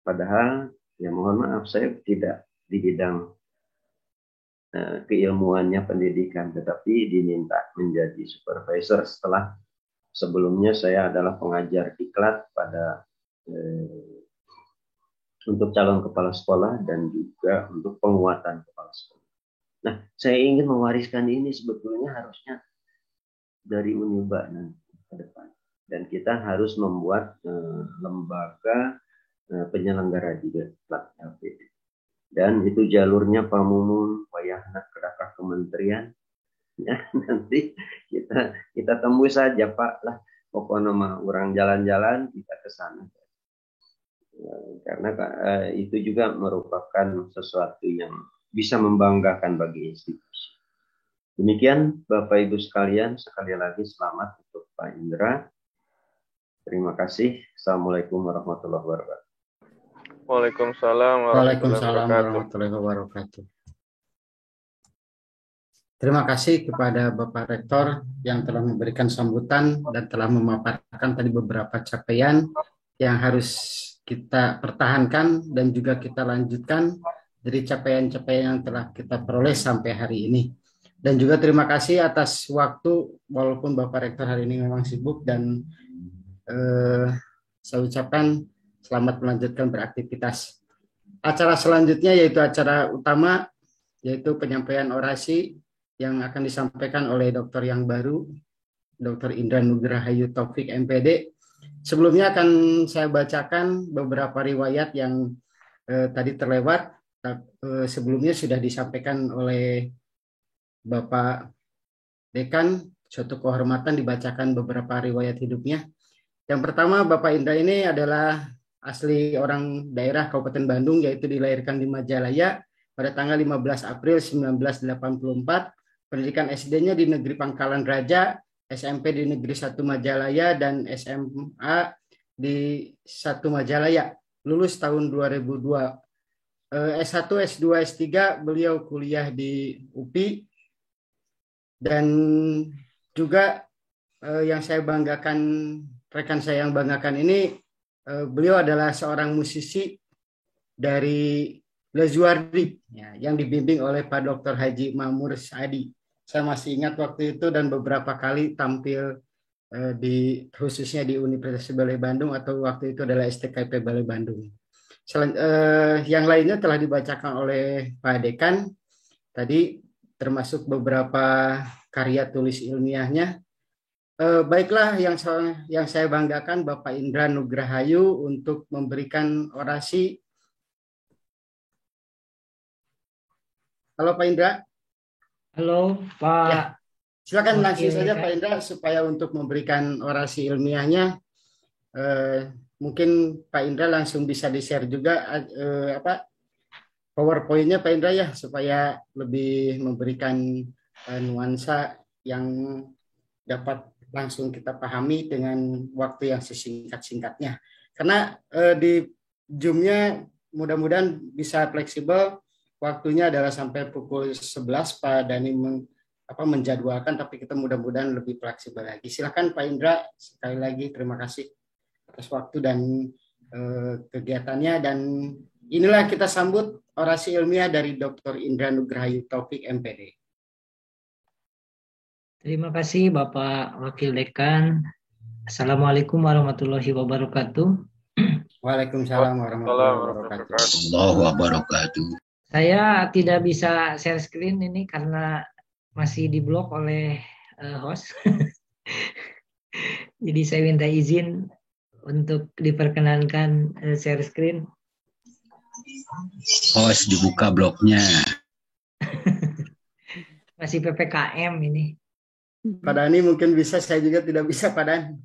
Padahal ya mohon maaf saya tidak di bidang keilmuannya pendidikan, tetapi diminta menjadi supervisor setelah sebelumnya saya adalah pengajar diklat pada untuk calon kepala sekolah dan juga untuk penguatan kepala sekolah. Nah, saya ingin mewariskan ini sebetulnya harusnya dari Unimba nanti ke depan. Dan kita harus membuat lembaga penyelenggara juga plat LPD. Dan itu jalurnya Pamumun, Wayahna, Kedakah Kementerian. Ya, nanti kita tembus saja Pak lah. Pokoknya mah orang jalan-jalan kita ke sana. Karena itu juga merupakan sesuatu yang bisa membanggakan bagi institusi. Demikian Bapak Ibu sekalian, sekali lagi selamat untuk Pak Indra. Terima kasih. Assalamualaikum warahmatullahi wabarakatuh. Waalaikumsalam warahmatullahi wabarakatuh. Terima kasih kepada Bapak Rektor yang telah memberikan sambutan dan telah memaparkan tadi beberapa capaian yang harus kita pertahankan dan juga kita lanjutkan dari capaian-capaian yang telah kita peroleh sampai hari ini. Dan juga terima kasih atas waktu, walaupun Bapak Rektor hari ini memang sibuk, dan saya ucapkan selamat melanjutkan beraktivitas. Acara selanjutnya yaitu acara utama, yaitu penyampaian orasi yang akan disampaikan oleh dokter yang baru, Dr. Indra Nugrahayu Taufik MPD. Sebelumnya akan saya bacakan beberapa riwayat yang tadi terlewat. Sebelumnya sudah disampaikan oleh Bapak Dekan, suatu kehormatan dibacakan beberapa riwayat hidupnya. Yang pertama, Bapak Indra ini adalah asli orang daerah Kabupaten Bandung, yaitu dilahirkan di Majalaya pada tanggal 15 April 1984. Pendidikan SD-nya di Negeri Pangkalan Raja, SMP di Negeri 1 Majalaya, dan SMA di 1 Majalaya. Lulus tahun 2002. S1, S2, S3 beliau kuliah di UPI. Dan juga yang saya banggakan, rekan saya yang banggakan ini, beliau adalah seorang musisi dari Lezuardi yang dibimbing oleh Pak Dr. Haji Mamur Saadi. Saya masih ingat waktu itu dan beberapa kali tampil khususnya di Universitas Balai Bandung atau waktu itu adalah STKP Balai Bandung. Yang lainnya telah dibacakan oleh Pak Dekan tadi, termasuk beberapa karya tulis ilmiahnya. Baiklah, yang saya banggakan Bapak Indra Nugrahayu untuk memberikan orasi. Halo Pak Indra. Halo Pak. Ya, silakan langsung saja Pak Indra supaya untuk memberikan orasi ilmiahnya. Mungkin Pak Indra langsung bisa di-share juga PowerPoint-nya Pak Indra ya, supaya lebih memberikan nuansa yang dapat langsung kita pahami dengan waktu yang sesingkat-singkatnya. Karena di Zoom-nya mudah-mudahan bisa fleksibel, waktunya adalah sampai pukul 11 Pak Dani menjadwalkan, tapi kita mudah-mudahan lebih fleksibel lagi. Silakan Pak Indra, sekali lagi terima kasih atas waktu dan kegiatannya, dan inilah kita sambut orasi ilmiah dari Dr. Indra Nugrahayu Taufik MPD. Terima kasih Bapak Wakil Dekan. Assalamualaikum warahmatullahi wabarakatuh. Waalaikumsalam warahmatullahi wabarakatuh. Saya tidak bisa share screen ini karena masih diblok oleh host. Jadi saya minta izin untuk diperkenankan share screen. Host dibuka bloknya. Masih PPKM ini. Pak Dani mungkin bisa, saya juga tidak bisa Pak Dan.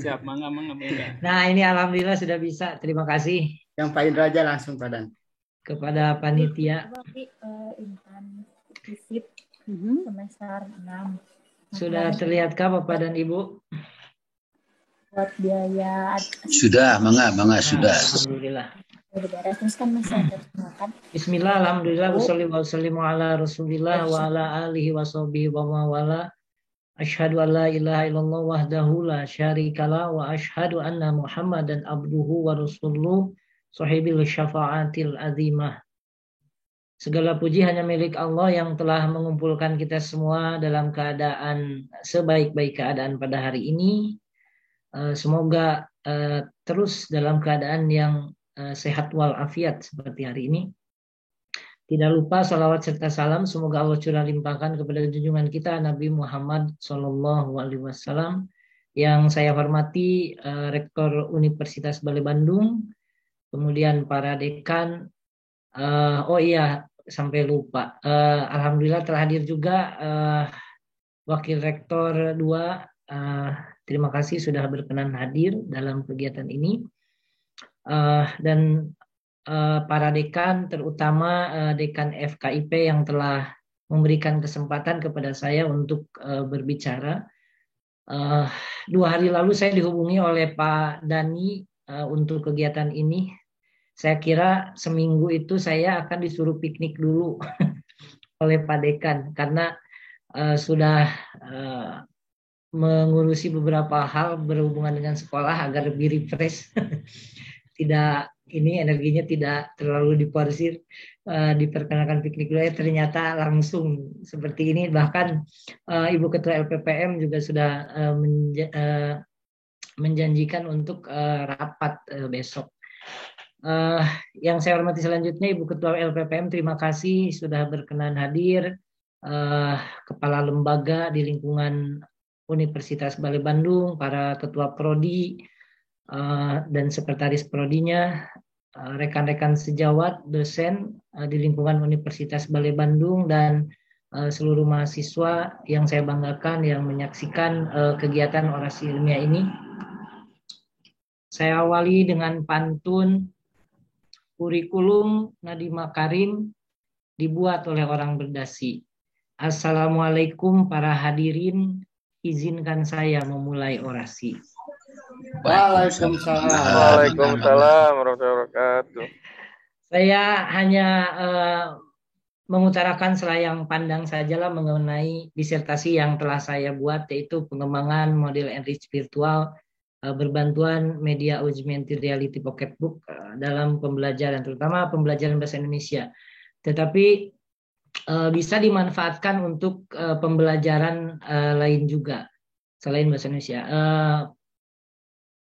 Siap, mangga. Nah ini alhamdulillah sudah bisa, terima kasih. Yang Pak Indra aja langsung Pak Dan. Kepada panitia. Intan Fisip semester 6. Sudah terlihatkah Bapak dan Ibu? Buat biaya sudah, mangga sudah. Alhamdulillah. Terus kan masih ada makan. Bismillah, alhamdulillah, wassalamu ala rasulillah wa ala alihi wa sahbihi wa mawala. Asyhadu an la ilaha illallah wahdahu la syarikalah wa asyhadu anna Muhammadan abduhu wa rasuluh sahibil syafaatil azimah. Segala puji hanya milik Allah yang telah mengumpulkan kita semua dalam keadaan sebaik-baik keadaan pada hari ini. Semoga terus dalam keadaan yang sehat walafiat seperti hari ini. Tidak lupa salawat serta salam semoga Allah curah limpahkan kepada junjungan kita Nabi Muhammad SAW, yang saya hormati Rektor Universitas Balai Bandung, kemudian para dekan. Sampai lupa. Alhamdulillah telah hadir juga Wakil Rektor 2. Terima kasih sudah berkenan hadir dalam kegiatan ini. Dan para dekan, terutama dekan FKIP yang telah memberikan kesempatan kepada saya untuk berbicara. 2 hari lalu saya dihubungi oleh Pak Dani untuk kegiatan ini. Saya kira seminggu itu saya akan disuruh piknik dulu oleh Pak Dekan karena sudah mengurusi beberapa hal berhubungan dengan sekolah agar lebih refresh. Energinya tidak terlalu diporsir, diperkenalkan piknik dulu, ternyata langsung seperti ini. Bahkan Ibu Ketua LPPM juga sudah menjanjikan untuk rapat besok. Yang saya hormati selanjutnya Ibu Ketua LPPM, terima kasih sudah berkenan hadir. Kepala lembaga di lingkungan Universitas Balai Bandung, para ketua prodi dan sekretaris prodinya, rekan-rekan sejawat, dosen di lingkungan Universitas Balai Bandung, dan seluruh mahasiswa yang saya banggakan yang menyaksikan kegiatan orasi ilmiah ini. Saya awali dengan pantun. Kurikulum Nadiem Makarim dibuat oleh orang berdasi. Assalamualaikum para hadirin, izinkan saya memulai orasi. Waalaikumsalam. Waalaikumsalam warahmatullahi wabarakatuh. Saya hanya mengutarakan selayang pandang sajalah mengenai disertasi yang telah saya buat, yaitu pengembangan model enrich virtual berbantuan media augmented reality pocketbook dalam pembelajaran, terutama pembelajaran bahasa Indonesia. Tetapi bisa dimanfaatkan untuk pembelajaran lain juga selain bahasa Indonesia.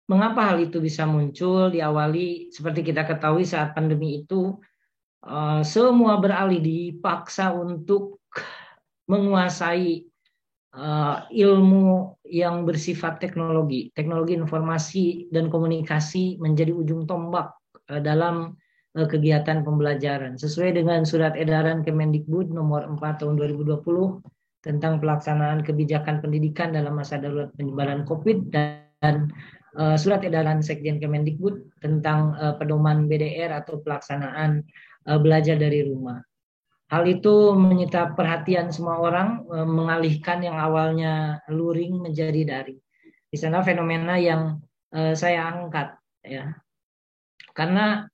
Mengapa hal itu bisa muncul? Diawali seperti kita ketahui saat pandemi itu semua beralih, dipaksa untuk menguasai ilmu yang bersifat teknologi informasi dan komunikasi menjadi ujung tombak dalam kegiatan pembelajaran sesuai dengan surat edaran Kemendikbud nomor 4 tahun 2020 tentang pelaksanaan kebijakan pendidikan dalam masa darurat penyebaran COVID, dan surat edaran Sekjen Kemendikbud tentang pedoman BDR atau pelaksanaan belajar dari rumah. Hal itu menyita perhatian semua orang, mengalihkan yang awalnya luring menjadi daring. Di sana fenomena yang saya angkat, ya, karena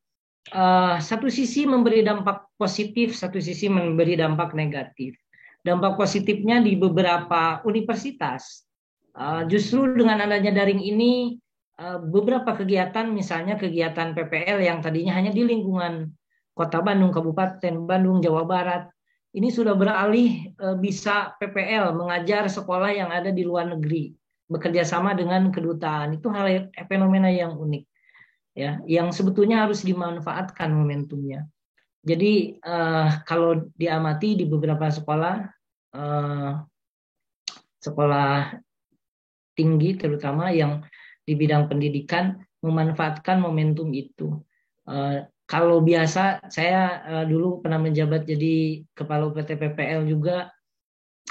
satu sisi memberi dampak positif, satu sisi memberi dampak negatif. Dampak positifnya di beberapa universitas, justru dengan adanya daring ini, beberapa kegiatan, misalnya kegiatan PPL yang tadinya hanya di lingkungan Kota Bandung, Kabupaten Bandung, Jawa Barat, ini sudah beralih bisa PPL mengajar sekolah yang ada di luar negeri, bekerja sama dengan kedutaan. Itu hal fenomena yang unik, ya, yang sebetulnya harus dimanfaatkan momentumnya. Jadi kalau diamati di beberapa sekolah tinggi, terutama yang di bidang pendidikan, memanfaatkan momentum itu. Kalau biasa, saya dulu pernah menjabat jadi kepala UPT PPL juga,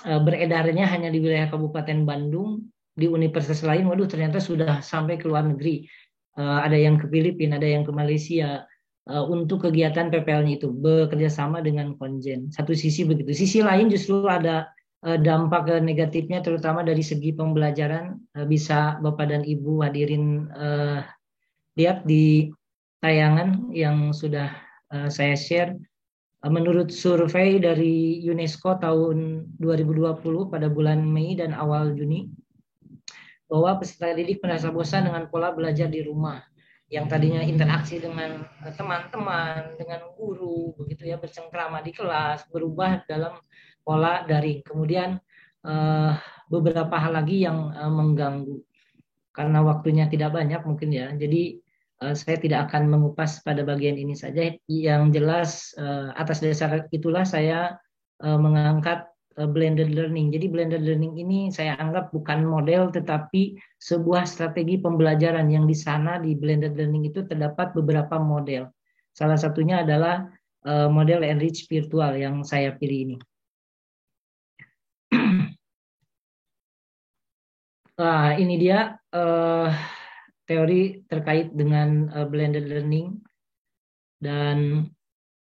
beredarnya hanya di wilayah Kabupaten Bandung, di universitas lain, waduh ternyata sudah sampai ke luar negeri. Ada yang ke Filipina, ada yang ke Malaysia, untuk kegiatan PPL-nya itu, bekerja sama dengan konjen. Satu sisi begitu. Sisi lain justru ada dampak negatifnya, terutama dari segi pembelajaran. Bisa Bapak dan Ibu hadirin lihat di tayangan yang sudah saya share. Menurut survei dari UNESCO tahun 2020 pada bulan Mei dan awal Juni, bahwa peserta didik merasa bosan dengan pola belajar di rumah, yang tadinya interaksi dengan teman-teman, dengan guru, begitu ya, bercengkrama di kelas, berubah dalam pola daring. Kemudian beberapa hal lagi yang mengganggu, karena waktunya tidak banyak mungkin ya, jadi saya tidak akan mengupas pada bagian ini saja. Yang jelas atas dasar itulah saya mengangkat blended learning. Jadi blended learning ini saya anggap bukan model, tetapi sebuah strategi pembelajaran yang di sana di blended learning itu terdapat beberapa model. Salah satunya adalah model enrich virtual yang saya pilih ini. Ini dia teori terkait dengan blended learning dan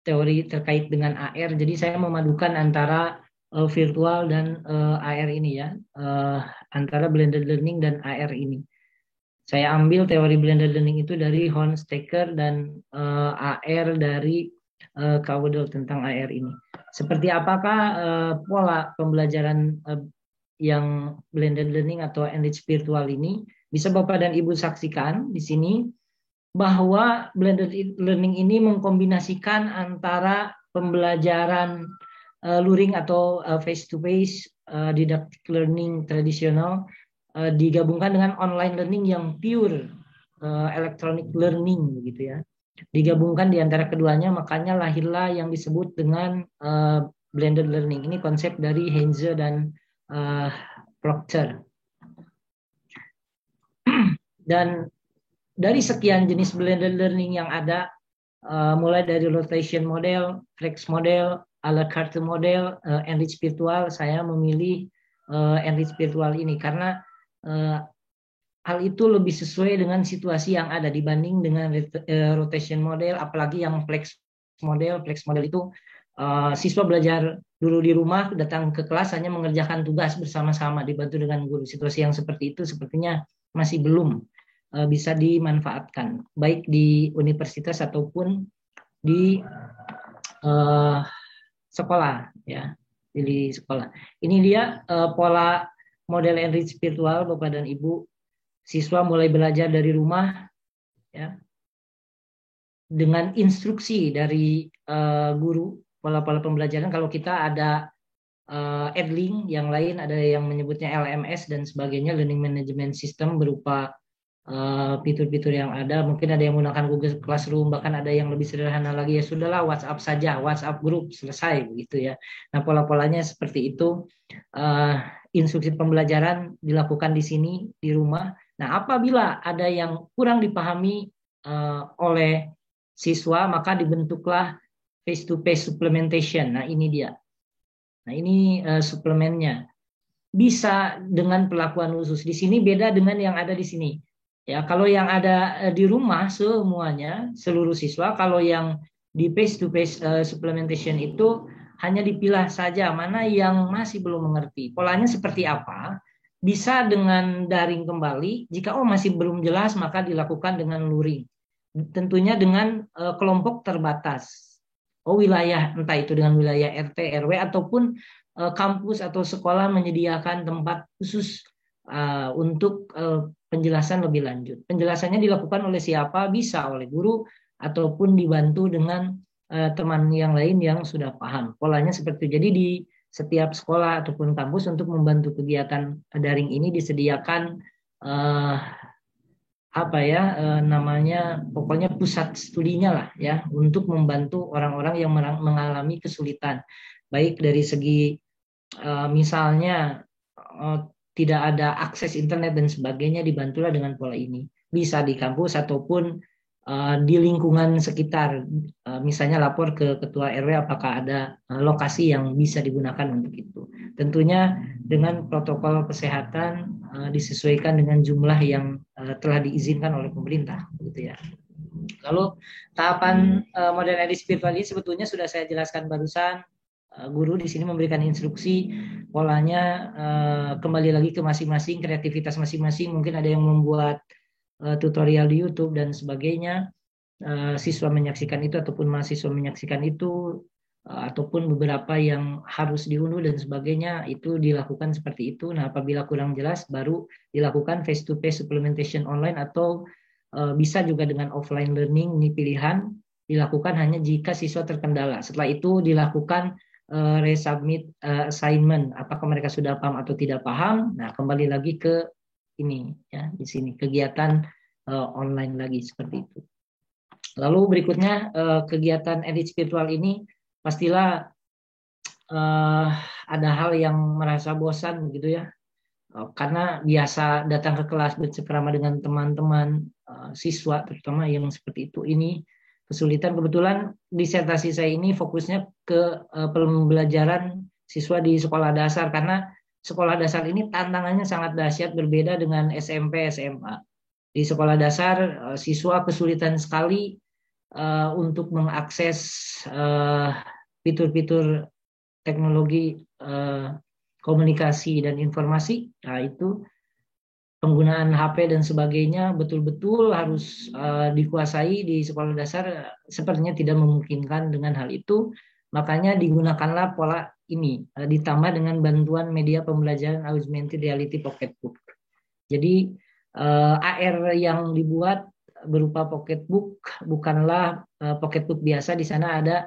teori terkait dengan AR. Jadi saya memadukan antara virtual dan AR ini ya, antara blended learning dan AR ini. Saya ambil teori blended learning itu dari Hornstecker dan AR dari Caudill tentang AR ini. Seperti apakah pola pembelajaran yang blended learning atau enriched virtual ini? Bisa Bapak dan Ibu saksikan di sini bahwa blended learning ini mengkombinasikan antara pembelajaran luring atau face to face didactic learning tradisional digabungkan dengan online learning yang pure electronic learning gitu ya. Digabungkan di antara keduanya, makanya lahirlah yang disebut dengan blended learning. Ini konsep dari Heinze dan Proctor. Dan dari sekian jenis blended learning yang ada, mulai dari rotation model, flex model, a la carte model, enrich virtual, saya memilih enrich virtual ini karena hal itu lebih sesuai dengan situasi yang ada dibanding dengan rotation model, apalagi yang flex model. Flex model itu siswa belajar dulu di rumah, datang ke kelas hanya mengerjakan tugas bersama-sama dibantu dengan guru. Situasi yang seperti itu sepertinya masih belum bisa dimanfaatkan baik di universitas ataupun di sekolah ya, di sekolah. Ini dia pola model enrich virtual Bapak dan Ibu. Siswa mulai belajar dari rumah ya, dengan instruksi dari guru. Pola-pola pembelajaran, kalau kita ada Edling, yang lain ada yang menyebutnya LMS dan sebagainya, learning management system berupa fitur-fitur yang ada. Mungkin ada yang menggunakan Google Classroom, bahkan ada yang lebih sederhana lagi, ya sudahlah WhatsApp saja, WhatsApp group, selesai begitu ya. Nah, pola-polanya seperti itu. Instruksi pembelajaran dilakukan di sini di rumah. Nah, apabila ada yang kurang dipahami oleh siswa, maka dibentuklah face-to-face supplementation. Nah, ini dia. Nah, ini suplemennya. Bisa dengan perlakuan khusus. Di sini beda dengan yang ada di sini. Ya, kalau yang ada di rumah semuanya, seluruh siswa, kalau yang di face-to-face supplementation itu hanya dipilah saja mana yang masih belum mengerti. Polanya seperti apa? Bisa dengan daring kembali. Jika masih belum jelas, maka dilakukan dengan luring. Tentunya dengan kelompok terbatas. Wilayah, entah itu dengan wilayah RT, RW, ataupun kampus atau sekolah menyediakan tempat khusus untuk penjelasan lebih lanjut. Penjelasannya dilakukan oleh siapa? Bisa oleh guru ataupun dibantu dengan teman yang lain yang sudah paham. Polanya seperti itu. Jadi di setiap sekolah ataupun kampus untuk membantu kegiatan daring ini disediakan namanya pokoknya pusat studinya lah ya, untuk membantu orang-orang yang mengalami kesulitan, baik dari segi misalnya tidak ada akses internet dan sebagainya, dibantulah dengan pola ini. Bisa di kampus ataupun di lingkungan sekitar, misalnya lapor ke ketua RW apakah ada lokasi yang bisa digunakan untuk itu. Tentunya dengan protokol kesehatan disesuaikan dengan jumlah yang telah diizinkan oleh pemerintah, gitu ya. Lalu tahapan model edisi virtual ini sebetulnya sudah saya jelaskan barusan. Guru di sini memberikan instruksi polanya, kembali lagi ke masing-masing, kreativitas masing-masing. Mungkin ada yang membuat tutorial di YouTube dan sebagainya. Siswa menyaksikan itu ataupun mahasiswa menyaksikan itu, ataupun beberapa yang harus diunduh dan sebagainya, itu dilakukan seperti itu. Nah, apabila kurang jelas baru dilakukan face to face supplementation online, atau bisa juga dengan offline learning. Ini pilihan, dilakukan hanya jika siswa terkendala. Setelah itu dilakukan resubmit assignment, apakah mereka sudah paham atau tidak paham. Nah, kembali lagi ke ini ya, di sini kegiatan online lagi seperti itu. Lalu berikutnya kegiatan edit virtual ini pastilah ada hal yang merasa bosan gitu ya, karena biasa datang ke kelas bercengkrama dengan teman-teman siswa, terutama yang seperti itu. Ini kesulitan. Kebetulan disertasi saya ini fokusnya ke pembelajaran siswa di sekolah dasar, karena sekolah dasar ini tantangannya sangat dahsyat, berbeda dengan SMP, SMA. Di sekolah dasar siswa kesulitan sekali untuk mengakses fitur-fitur teknologi komunikasi dan informasi. Nah, itu penggunaan HP dan sebagainya betul-betul harus dikuasai di sekolah dasar, sepertinya tidak memungkinkan dengan hal itu. Makanya digunakanlah pola ini, ditambah dengan bantuan media pembelajaran augmented reality pocketbook. Jadi AR yang dibuat berupa pocketbook bukanlah pocketbook biasa. Di sana ada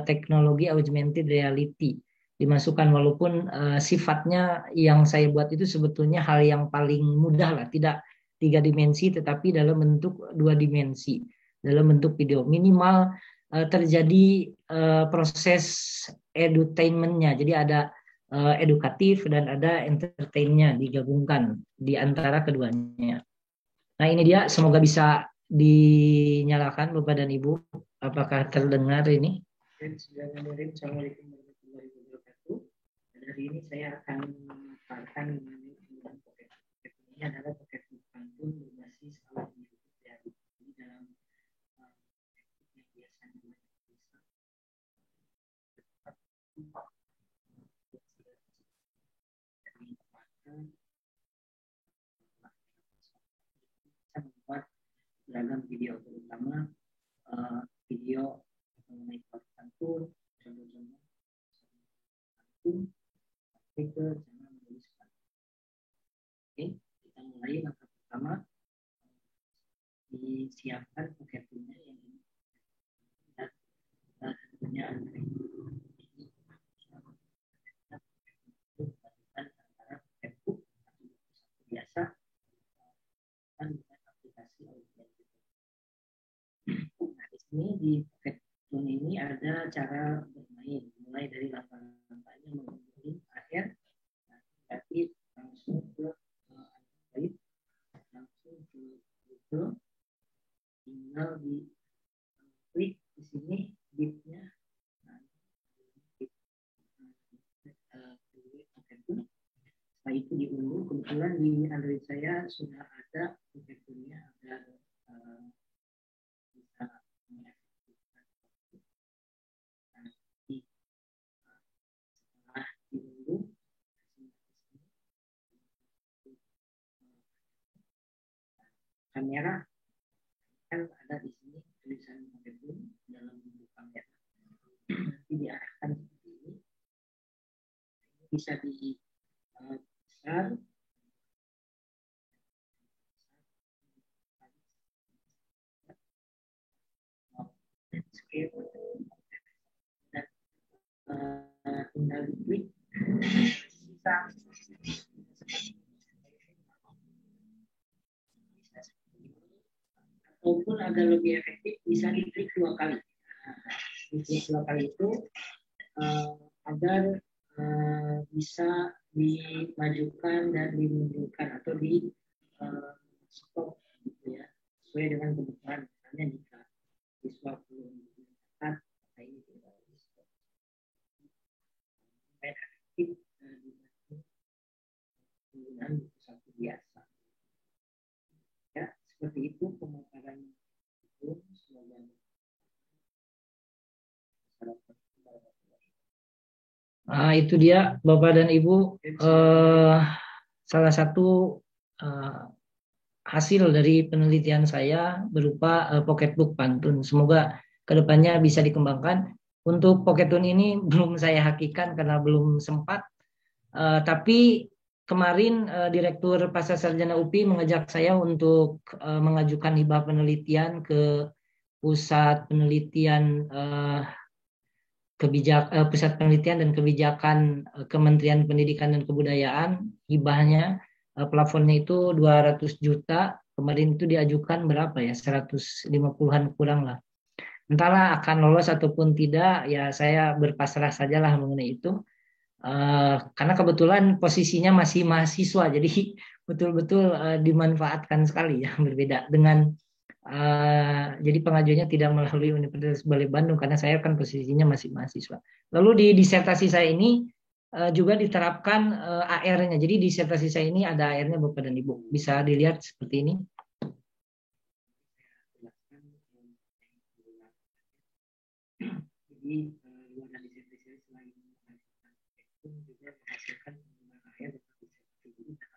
teknologi augmented reality. dimasukkan, walaupun sifatnya yang saya buat itu sebetulnya hal yang paling mudah lah, tidak 3 dimensi tetapi dalam bentuk 2 dimensi, dalam bentuk video. Minimal terjadi proses edutainmentnya, jadi ada edukatif dan ada entertainnya digabungkan di antara keduanya. Nah ini dia, semoga bisa dinyalakan Bapak dan Ibu. Apakah terdengar ini? Sudah dengerin. Assalamualaikum warahmatullahi wabarakatuh. Hari ini saya akan memaparkan mengenai pocket. Ini adalah pocket pantun berbasis alat YouTube dari dalam yang biasanya membuat beragam video, terutama video mengenai pantun, contoh-contoh pantun, sampai ke cara menulis pantun. Oke, kita mulai. Langkah pertama, disiapkan poketnya yang ini dan tentunya antara antara pocketbook atau biasa dan dengan aplikasi audio. Nah, di sini di Pocketbook ini ada cara bermain, mulai dari langkah-langkahnya menghubungi akhir, nanti langsung ke Android, langsung ke Google, tinggal di klik di sini bitnya, Pocketbook. Setelah itu diunduh. Kebetulan di Android saya sudah ada Pocketbooknya, ada bisa mengaktifkan. Nanti setelah diunduh, kamera kan ada di sini tulisan Pocketbook dalam bentuk kamera. Nanti diarahkan seperti ini. Bisa di besar, dan tinggal diklik bisa ataupun agak lebih efektif bisa diklik 2 kali. Diklik 2 kali itu agar bisa dimajukan dan dimunculkan atau di stop gitu ya, sesuai dengan kebutuhan. Misalnya jika visual belum diangkat, maka ini tidak di stop. Supaya efektif penggunaan buku saku biasa. Ya, seperti itu pemaparan itu. Semoga itu dia Bapak dan Ibu, salah satu hasil dari penelitian saya berupa Pocketbook pantun. Semoga kedepannya bisa dikembangkan. Untuk Pocketbook ini belum saya hakikan karena belum sempat, tapi kemarin Direktur Pasca Sarjana UPI mengajak saya untuk mengajukan hibah penelitian ke Pusat Penelitian Pusat Penelitian dan Kebijakan Kementerian Pendidikan dan Kebudayaan. Hibahnya plafonnya itu 200 juta. Kemarin itu diajukan berapa ya? 150-an kurang lah. Entahlah akan lolos ataupun tidak, ya saya berpasrah sajalah mengenai itu. Karena kebetulan posisinya masih mahasiswa, jadi betul-betul dimanfaatkan sekali ya, berbeda dengan jadi pengajuannya tidak melalui Universitas Bali Bandung karena saya kan posisinya masih mahasiswa. Lalu di disertasi saya ini juga diterapkan AR-nya. Jadi disertasi saya ini ada AR-nya Bapak dan Ibu. Bisa dilihat seperti ini. Jadi luar dari disertasi saya selain menghasilkan tekstur juga menghasilkan penggunaan AR dan disertasi. Jadi bisa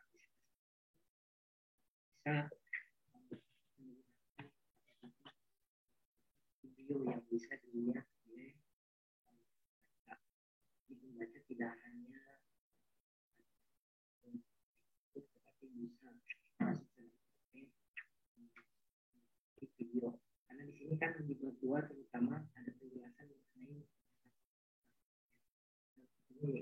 video yang bisa dilihat oleh membaca, tidak hanya tetapi bisa video, karena di sini kan dibuat terutama ada penjelasan mengenai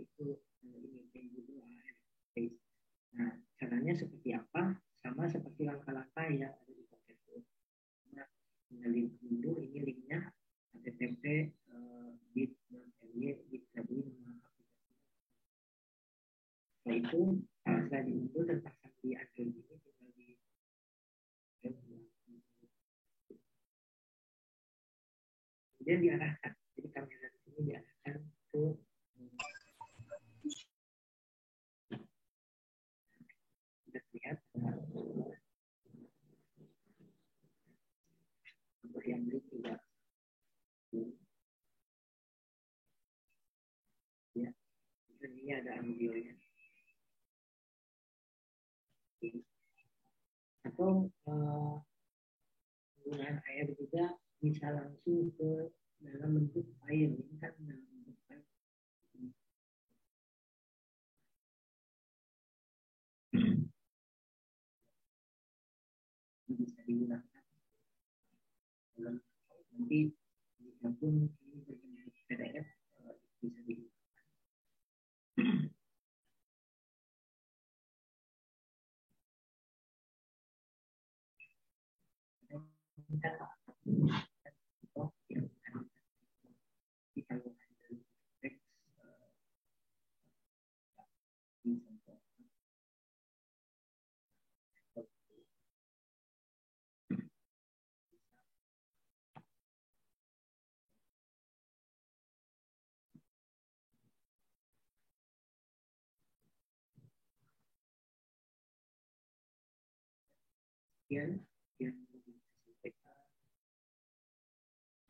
kemudian diarahkan. Jadi kamera di sini diarahkan ke kita lihat untuk yang ini tidak ya, ini ada audionya atau penggunaan air juga bisa langsung ke dalam bentuk air, ini kan dalam bentuk air. Bisa digunakan nanti jika pun ini berbentuk PDF bisa digunakan.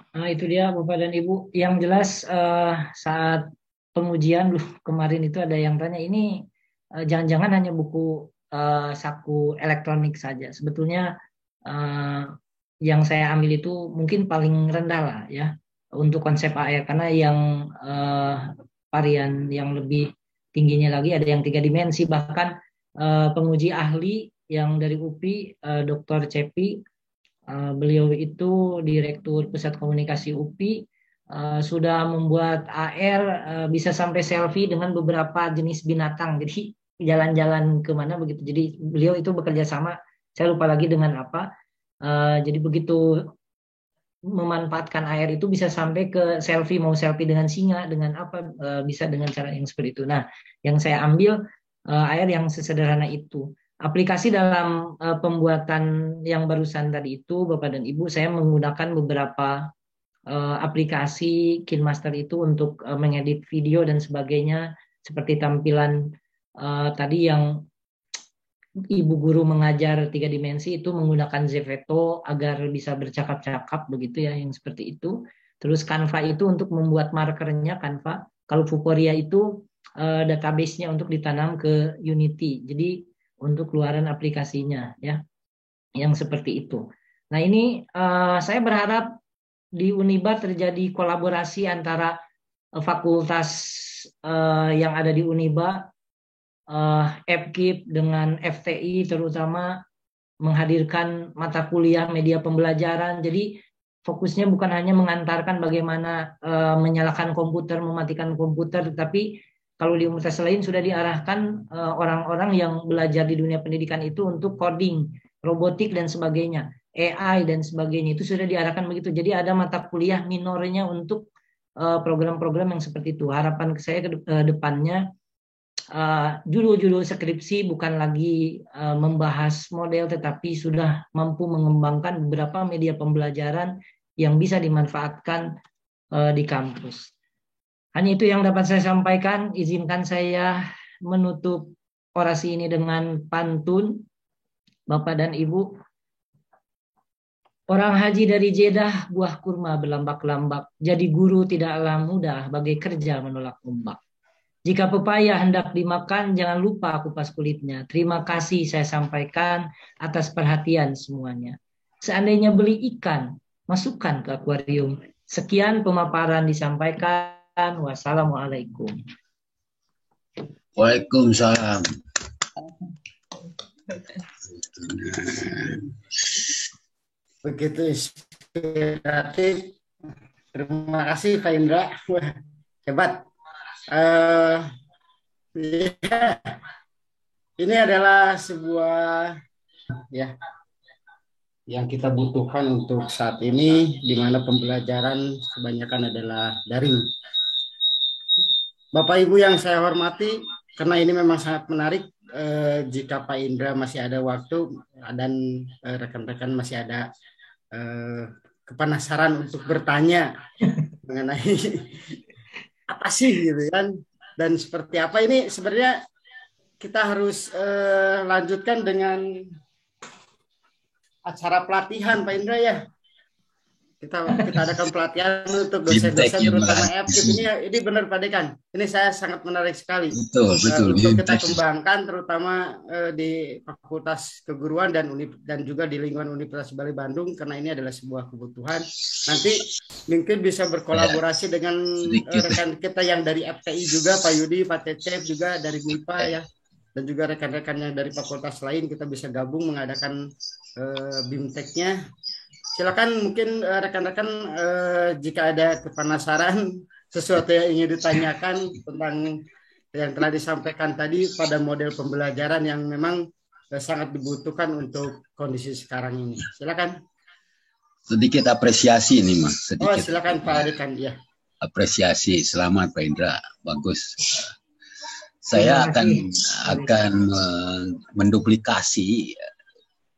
Nah, itu dia Bapak dan Ibu. Yang jelas saat pengujian kemarin itu ada yang tanya ini jangan-jangan hanya buku saku elektronik saja. Sebetulnya yang saya ambil itu mungkin paling rendah lah ya untuk konsep AR, karena yang varian yang lebih tingginya lagi ada yang 3 dimensi. Bahkan penguji ahli yang dari UPI, Dr. Cepi, beliau itu Direktur Pusat Komunikasi UPI, sudah membuat AR bisa sampai selfie dengan beberapa jenis binatang. Jadi jalan-jalan kemana begitu. Jadi beliau itu bekerja sama, saya lupa lagi dengan apa. Jadi begitu memanfaatkan AR itu bisa sampai ke selfie, mau selfie dengan singa, dengan apa, bisa dengan cara yang seperti itu. Nah, yang saya ambil AR yang sesederhana itu. Aplikasi dalam pembuatan yang barusan tadi itu, Bapak dan Ibu, saya menggunakan beberapa aplikasi KineMaster itu untuk mengedit video dan sebagainya, seperti tampilan tadi yang Ibu guru mengajar 3 dimensi itu menggunakan Zeveto agar bisa bercakap-cakap begitu ya, yang seperti itu. Terus Canva itu untuk membuat markernya Canva. Kalau Vuforia itu database-nya untuk ditanam ke Unity. Jadi untuk keluaran aplikasinya ya, yang seperti itu. Nah ini saya berharap di Uniba terjadi kolaborasi antara fakultas yang ada di Uniba, FKIP dengan FTI, terutama menghadirkan mata kuliah media pembelajaran. Jadi fokusnya bukan hanya mengantarkan bagaimana menyalakan komputer, mematikan komputer, tetapi kalau di universitas lain sudah diarahkan orang-orang yang belajar di dunia pendidikan itu untuk coding, robotik dan sebagainya, AI dan sebagainya, itu sudah diarahkan begitu. Jadi ada mata kuliah minornya untuk program-program yang seperti itu. Harapan saya ke depannya judul-judul skripsi bukan lagi membahas model, tetapi sudah mampu mengembangkan beberapa media pembelajaran yang bisa dimanfaatkan di kampus. Hanya itu yang dapat saya sampaikan. Izinkan saya menutup orasi ini dengan pantun. Bapak dan Ibu, orang haji dari Jeddah, buah kurma berlambak-lambak. Jadi guru tidaklah mudah, bagai kerja menolak ombak. Jika pepaya hendak dimakan, jangan lupa kupas kulitnya. Terima kasih saya sampaikan atas perhatian semuanya. Seandainya beli ikan, masukkan ke akuarium. Sekian pemaparan disampaikan. Wassalamualaikum. Waalaikumsalam. Begitu inspiratif. Terima kasih Pak Indra. Wah, hebat. Ya, ini adalah sebuah ya yang kita butuhkan untuk saat ini, di mana pembelajaran kebanyakan adalah daring. Bapak Ibu yang saya hormati, karena ini memang sangat menarik, jika Pak Indra masih ada waktu dan rekan-rekan masih ada kepenasaran untuk bertanya mengenai apa sih gitu kan, dan seperti apa ini sebenarnya kita harus lanjutkan dengan acara pelatihan Pak Indra ya. Kita adakan pelatihan untuk dosen-dosen terutama FKIP ini benar Pak Dekan. Ini saya sangat menarik sekali. Betul. Untuk kita kembangkan terutama di Fakultas Keguruan dan juga di lingkungan Universitas Bali Bandung, karena ini adalah sebuah kebutuhan. Nanti mungkin bisa berkolaborasi dengan rekan kita yang dari FTI juga, Pak Yudi, Pak Cecep juga dari MIPA ya, dan juga rekan-rekan yang dari fakultas lain, kita bisa gabung mengadakan BIMTEK-nya. Silakan mungkin rekan-rekan jika ada kepenasaran sesuatu yang ingin ditanyakan tentang yang telah disampaikan tadi pada model pembelajaran yang memang sangat dibutuhkan untuk kondisi sekarang ini. Silakan. Sedikit apresiasi ini Mas. Sedikit. Silakan Pak Adekan ya. Apresiasi, selamat Pak Indra, bagus. Saya akan menduplikasi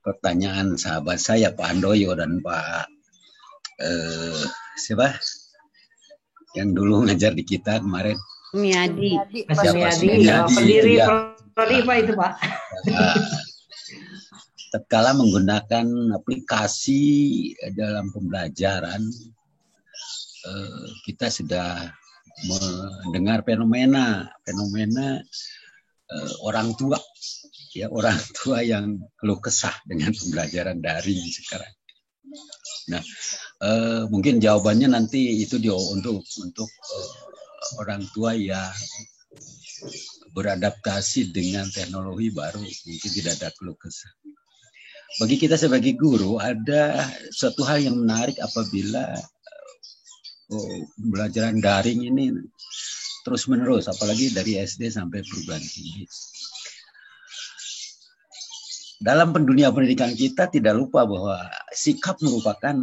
pertanyaan sahabat saya Pak Handoyo dan Pak siapa yang dulu ngajar di kita kemarin, Miadi. Mas Miadi, pendiri Prodi Pak itu Pak. Tatkala menggunakan aplikasi dalam pembelajaran, kita sudah mendengar fenomena orang tua yang keluh kesah dengan pembelajaran daring sekarang. Nah, mungkin jawabannya nanti itu untuk orang tua yang beradaptasi dengan teknologi baru, mungkin tidak ada keluh kesah. Bagi kita sebagai guru ada suatu hal yang menarik apabila pembelajaran daring ini terus menerus, apalagi dari SD sampai perguruan tinggi. Dalam dunia pendidikan kita tidak lupa bahwa sikap merupakan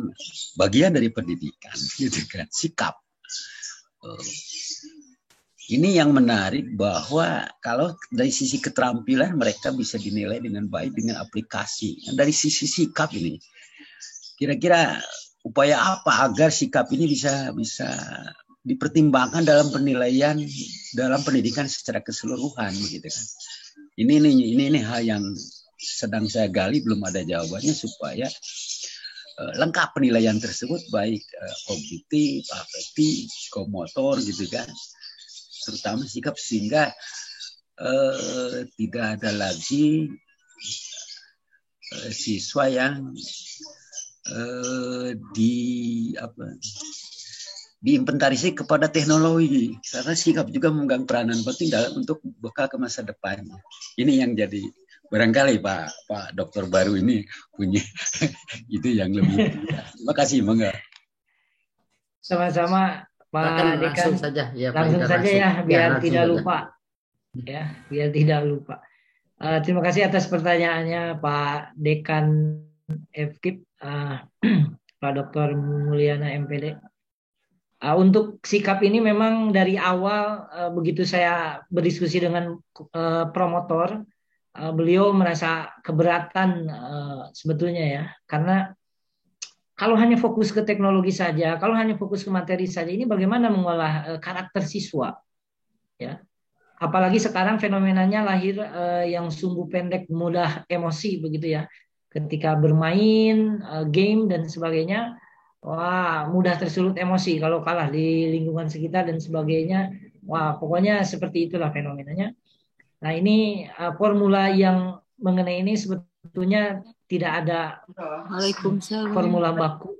bagian dari pendidikan, gitu kan? Sikap. Ini yang menarik bahwa kalau dari sisi keterampilan mereka bisa dinilai dengan baik dengan aplikasi. Dari sisi sikap ini, kira-kira upaya apa agar sikap ini bisa dipertimbangkan dalam penilaian dalam pendidikan secara keseluruhan, begitu kan? Ini hal yang sedang saya gali, belum ada jawabannya supaya lengkap penilaian tersebut, baik kognitif, afektif, psikomotor gitu kan, terutama sikap, sehingga tidak ada lagi siswa yang diinventarisasi kepada teknologi, karena sikap juga memegang peranan penting dalam untuk bekal ke masa depannya. Ini yang jadi barangkali Pak Dokter baru ini punya itu yang lebih. Terima kasih, monggo. Sama-sama Pak Dekan. Langsung saja ya, biar tidak lupa. Ya, biar tidak lupa. Terima kasih atas pertanyaannya Pak Dekan FKIP, Pak Dr. Mulyana MPD. Untuk sikap ini memang dari awal begitu saya berdiskusi dengan promotor, beliau merasa keberatan sebetulnya ya, karena kalau hanya fokus ke teknologi saja, kalau hanya fokus ke materi saja, ini bagaimana mengolah karakter siswa, ya. Apalagi sekarang fenomenanya lahir yang sungguh pendek, mudah emosi begitu ya. Ketika bermain game dan sebagainya, wah mudah tersulut emosi kalau kalah di lingkungan sekitar dan sebagainya. Wah pokoknya seperti itulah fenomenanya. Nah ini formula yang mengenai ini sebetulnya tidak ada formula baku.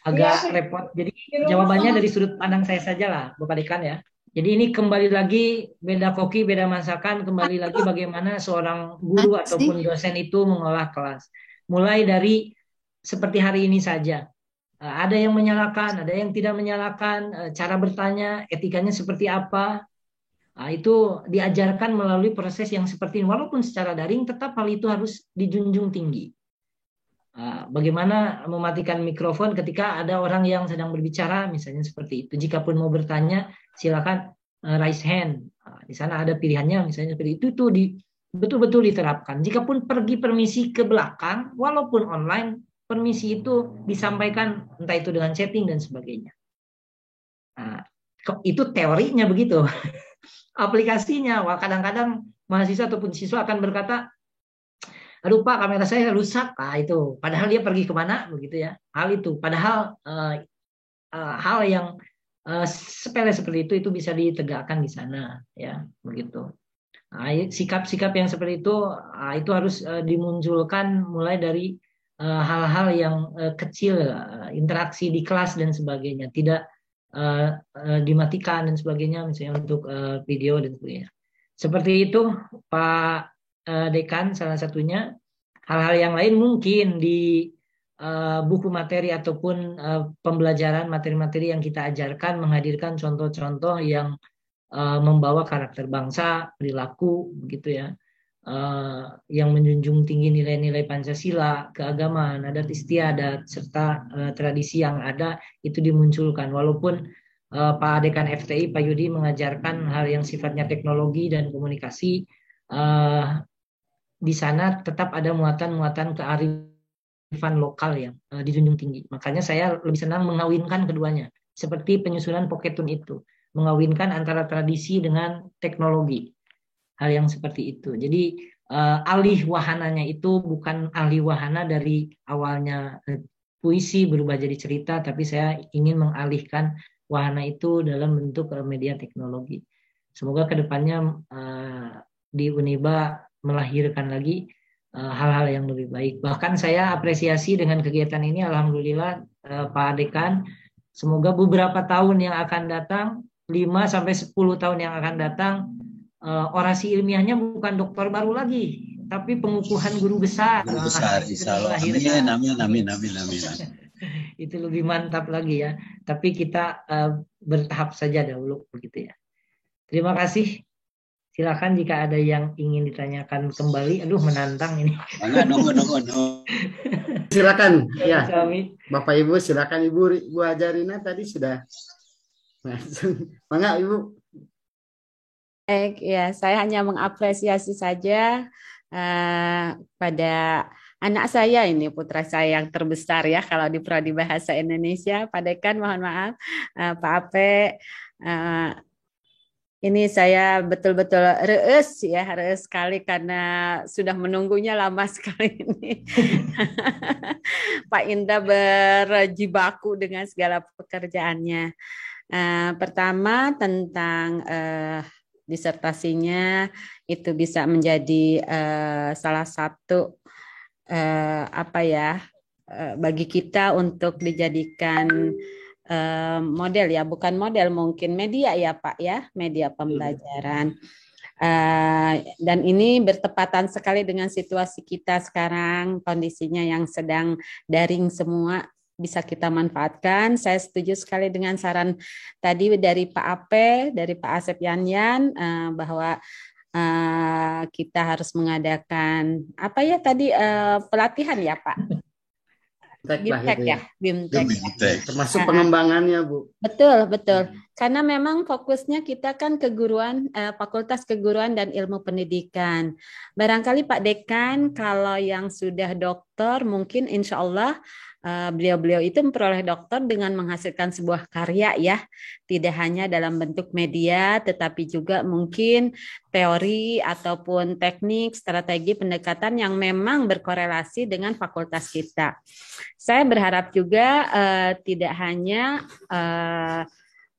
Agak repot. Jadi jawabannya dari sudut pandang saya saja lah, Bapak Dekan ya. Jadi ini kembali lagi beda koki, beda masakan, kembali lagi bagaimana seorang guru ataupun dosen itu mengolah kelas. Mulai dari seperti hari ini saja. Ada yang menyalahkan, ada yang tidak menyalahkan, cara bertanya, etikanya seperti apa. Itu diajarkan melalui proses yang seperti ini. Walaupun secara daring, tetap hal itu harus dijunjung tinggi. Bagaimana mematikan mikrofon ketika ada orang yang sedang berbicara, misalnya seperti itu. Jikapun mau bertanya, silakan raise hand. Di sana ada pilihannya, misalnya seperti itu. Itu betul-betul diterapkan. Jikapun pergi permisi ke belakang, walaupun online, permisi itu disampaikan entah itu dengan chatting dan sebagainya. Nah, itu teorinya begitu. Aplikasinya, wah kadang-kadang mahasiswa ataupun siswa akan berkata, aduh Pak, kamera saya rusak. Nah, itu. Padahal dia pergi kemana begitu ya. Hal itu. Padahal hal yang sepele seperti itu bisa ditegakkan di sana ya begitu. Nah, sikap-sikap yang seperti itu harus dimunculkan mulai dari hal-hal yang kecil, interaksi di kelas dan sebagainya, tidak dimatikan dan sebagainya, misalnya untuk video dan sebagainya. Seperti itu Pak Dekan, salah satunya. Hal-hal yang lain mungkin di buku materi ataupun pembelajaran materi-materi yang kita ajarkan menghadirkan contoh-contoh yang membawa karakter bangsa, perilaku begitu ya, yang menjunjung tinggi nilai-nilai Pancasila, keagamaan, adat istiadat serta tradisi yang ada itu dimunculkan. Walaupun Pak Dekan FTI Pak Yudi mengajarkan hal yang sifatnya teknologi dan komunikasi, di sana tetap ada muatan-muatan kearifan lokal yang dijunjung tinggi. Makanya saya lebih senang mengawinkan keduanya, seperti penyusunan Poketun itu, mengawinkan antara tradisi dengan teknologi, hal yang seperti itu. Jadi alih wahananya itu bukan alih wahana dari awalnya puisi berubah jadi cerita, tapi saya ingin mengalihkan wahana itu dalam bentuk media teknologi. Semoga kedepannya di Uniba melahirkan lagi hal-hal yang lebih baik. Bahkan saya apresiasi dengan kegiatan ini, alhamdulillah Pak Dekan, semoga beberapa tahun yang akan datang, 5-10 tahun yang akan datang, orasi ilmiahnya bukan doktor baru lagi, tapi pengukuhan guru besar. Guru besar, insya Allah. Amin. Itu lebih mantap lagi ya. Tapi kita bertahap saja dahulu begitu ya. Terima kasih. Silakan jika ada yang ingin ditanyakan kembali. Aduh, menantang ini. Nunggu. Silakan ya. Bapak Ibu, silakan Ibu Hajarina tadi sudah. Mangga Ibu. Ya, saya hanya mengapresiasi saja pada anak saya ini, putra saya yang terbesar ya kalau di Prodi Bahasa Indonesia. Pak Dekan, mohon maaf, Pak Ape. Ini saya betul-betul reus sekali karena sudah menunggunya lama sekali ini. Pak Indra berjibaku dengan segala pekerjaannya. Pertama tentang disertasinya itu bisa menjadi salah satu bagi kita untuk dijadikan model ya, bukan model mungkin media ya Pak ya, media pembelajaran. Dan ini bertepatan sekali dengan situasi kita sekarang, kondisinya yang sedang daring semua bisa kita manfaatkan. Saya setuju sekali dengan saran tadi dari Pak Ape, dari Pak Asep Yanyan, bahwa kita harus mengadakan pelatihan ya Pak. BIMTEK ya, BIMTEK. Termasuk pengembangannya Bu. Betul. Karena memang fokusnya kita kan keguruan, Fakultas Keguruan dan Ilmu Pendidikan. Barangkali Pak Dekan kalau yang sudah doktor mungkin insya Allah beliau-beliau itu memperoleh doktor dengan menghasilkan sebuah karya ya, tidak hanya dalam bentuk media tetapi juga mungkin teori ataupun teknik strategi pendekatan yang memang berkorelasi dengan fakultas kita. Saya berharap juga tidak hanya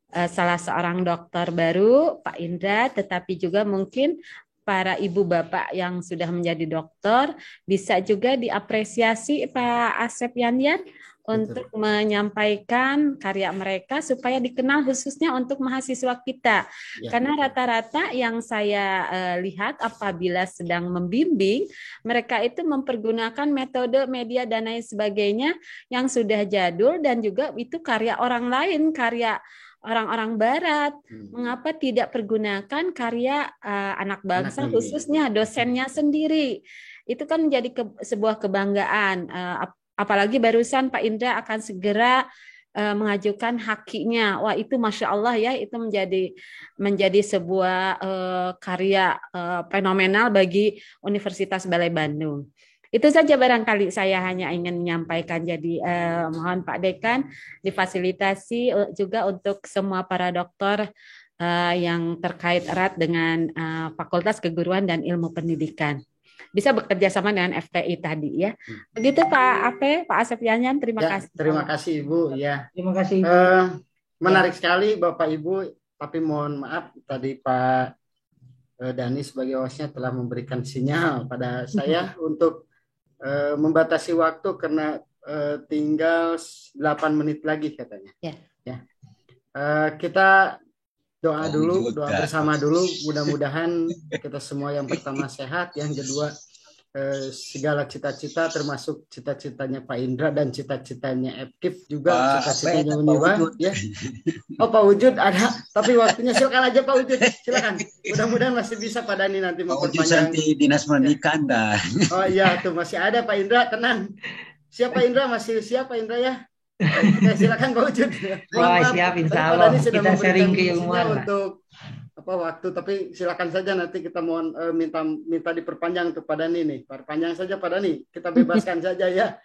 salah seorang dokter baru Pak Indra, tetapi juga mungkin para ibu bapak yang sudah menjadi dokter bisa juga diapresiasi Pak Asep Yanyan untuk menyampaikan karya mereka supaya dikenal khususnya untuk mahasiswa kita. Ya. Karena rata-rata yang saya lihat apabila sedang membimbing, mereka itu mempergunakan metode media dan lain sebagainya yang sudah jadul dan juga itu karya orang lain, karya orang-orang Barat. Mengapa tidak pergunakan karya anak bangsa, khususnya dosennya sendiri? Itu kan menjadi sebuah kebanggaan. Apalagi barusan Pak Indra akan segera mengajukan hakinya. Wah itu Masya Allah ya, itu menjadi sebuah karya fenomenal bagi Universitas Balai Bandung. Itu saja barangkali saya hanya ingin menyampaikan. Jadi mohon Pak Dekan difasilitasi juga untuk semua para dokter yang terkait erat dengan Fakultas Keguruan dan Ilmu Pendidikan. Bisa bekerja sama dengan FTI tadi ya. Begitu Pak Pak Asep Yanyan, terima kasih. Terima kasih Ibu ya. Terima kasih Ibu. Menarik sekali Bapak Ibu, tapi mohon maaf tadi Pak Dani sebagai hostnya telah memberikan sinyal pada saya untuk membatasi waktu karena tinggal 8 menit lagi katanya. Ya. Kita doa dulu, doa bersama dulu. Mudah-mudahan kita semua yang pertama sehat, yang kedua segala cita-cita termasuk cita-citanya Pak Indra dan cita-citanya Epkif juga, cita-citanya Uniwa ya. Oh Pak Wujud ada, tapi waktunya silakan aja Pak Wujud, silakan. Mudah-mudahan masih bisa Pak Dani nanti memperpanjang. Nanti dinas pendidikan dah. Oh iya tuh masih ada Pak Indra, tenang. Siapa Indra masih siap Pak Indra ya? Silakan Pak Wujud. Wah, siap insya Allah. Kita sharing keilmuan untuk waktu, tapi silakan saja nanti kita mohon minta diperpanjang untuk Pak Dani nih. Perpanjang saja Pak Dani, kita bebaskan saja ya.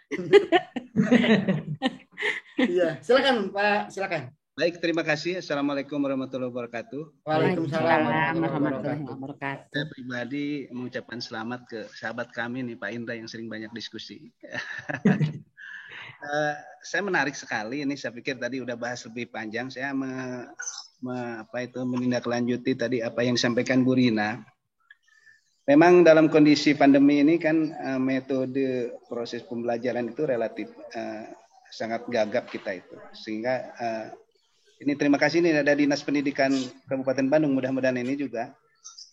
Iya, silakan Pak, silakan. Baik, terima kasih. Assalamualaikum warahmatullahi wabarakatuh. Waalaikumsalam warahmatullahi wabarakatuh. Saya pribadi mengucapkan selamat ke sahabat kami nih Pak Indra yang sering banyak diskusi. Saya menarik sekali ini. Saya pikir tadi udah bahas lebih panjang. Saya menindaklanjuti tadi apa yang disampaikan Bu Rina. Memang dalam kondisi pandemi ini kan metode proses pembelajaran itu relatif sangat gagap kita itu. Sehingga ini terima kasih ini ada Dinas Pendidikan Kabupaten Bandung. Mudah-mudahan ini juga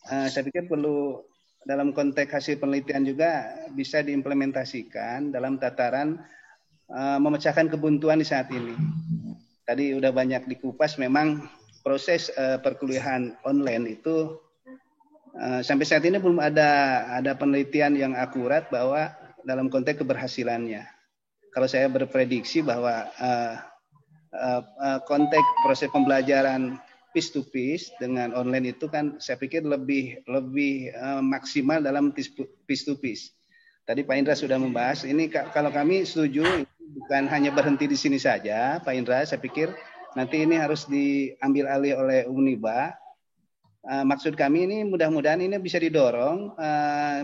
saya pikir perlu dalam konteks hasil penelitian juga bisa diimplementasikan dalam tataran memecahkan kebuntuan di saat ini. Tadi udah banyak dikupas, memang proses perkuliahan online itu sampai saat ini belum ada penelitian yang akurat bahwa dalam konteks keberhasilannya. Kalau saya berprediksi bahwa konteks proses pembelajaran piece to piece dengan online itu kan saya pikir lebih maksimal dalam piece to piece. Tadi Pak Indra sudah membahas, ini kalau kami setuju bukan hanya berhenti di sini saja Pak Indra, saya pikir nanti ini harus diambil alih oleh Uniba. Maksud kami ini mudah-mudahan ini bisa didorong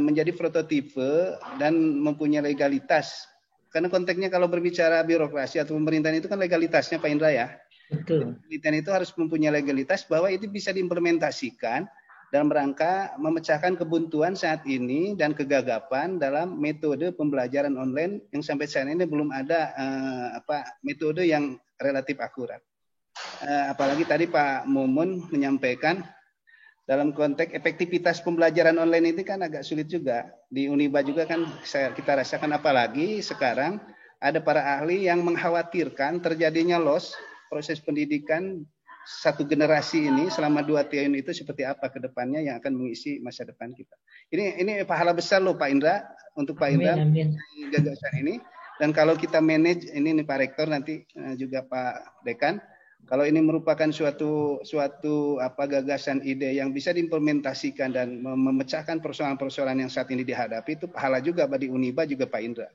menjadi prototipe dan mempunyai legalitas. Karena konteksnya kalau berbicara birokrasi atau pemerintahan itu kan legalitasnya Pak Indra ya. Betul. Penelitian itu harus mempunyai legalitas bahwa itu bisa diimplementasikan dalam rangka memecahkan kebuntuan saat ini dan kegagapan dalam metode pembelajaran online yang sampai saat ini belum ada metode yang relatif akurat. Apalagi tadi Pak Mumun menyampaikan dalam konteks efektivitas pembelajaran online ini kan agak sulit juga. Di Uniba juga kan kita rasakan, apalagi sekarang ada para ahli yang mengkhawatirkan terjadinya loss proses pendidikan satu generasi ini selama 2 tahun itu seperti apa ke depannya yang akan mengisi masa depan kita. Ini pahala besar loh Pak Indra, untuk Pak Indra gagasan ini. Dan kalau kita manage ini nih Pak Rektor nanti juga Pak Dekan, kalau ini merupakan suatu gagasan ide yang bisa diimplementasikan dan memecahkan persoalan-persoalan yang saat ini dihadapi, itu pahala juga bagi Uniba juga Pak Indra.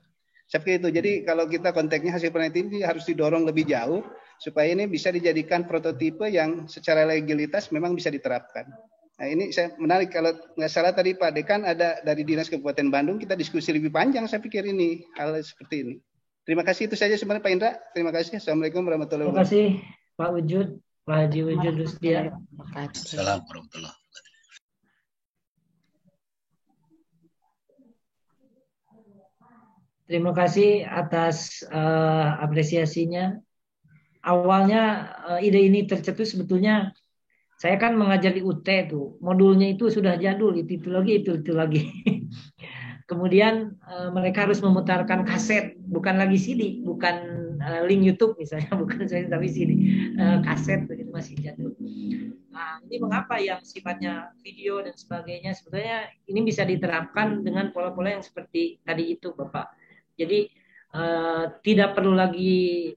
Seperti itu. Jadi kalau kita konteksnya hasil penelitian ini harus didorong lebih jauh supaya ini bisa dijadikan prototipe yang secara legalitas memang bisa diterapkan. Nah ini saya menarik, kalau nggak salah tadi Pak Dekan ada dari Dinas Kabupaten Bandung, kita diskusi lebih panjang saya pikir ini hal seperti ini. Terima kasih, itu saja sebenarnya Pak Indra. Terima kasih. Assalamualaikum warahmatullahi wabarakatuh. Terima kasih Pak Wujud, Pak Haji Wujud Rusdia. Assalamualaikum warahmatullahi wabarakatuh. Terima kasih atas apresiasinya. Awalnya ide ini tercetus sebetulnya saya kan mengajar di UT tuh, modulnya itu sudah jadul, itu lagi. Kemudian mereka harus memutarkan kaset, bukan lagi CD, bukan link YouTube misalnya, bukan saya tapi CD, kaset begitu masih jadul. Nah, ini mengapa yang sifatnya video dan sebagainya sebetulnya ini bisa diterapkan dengan pola-pola yang seperti tadi itu Bapak. Jadi tidak perlu lagi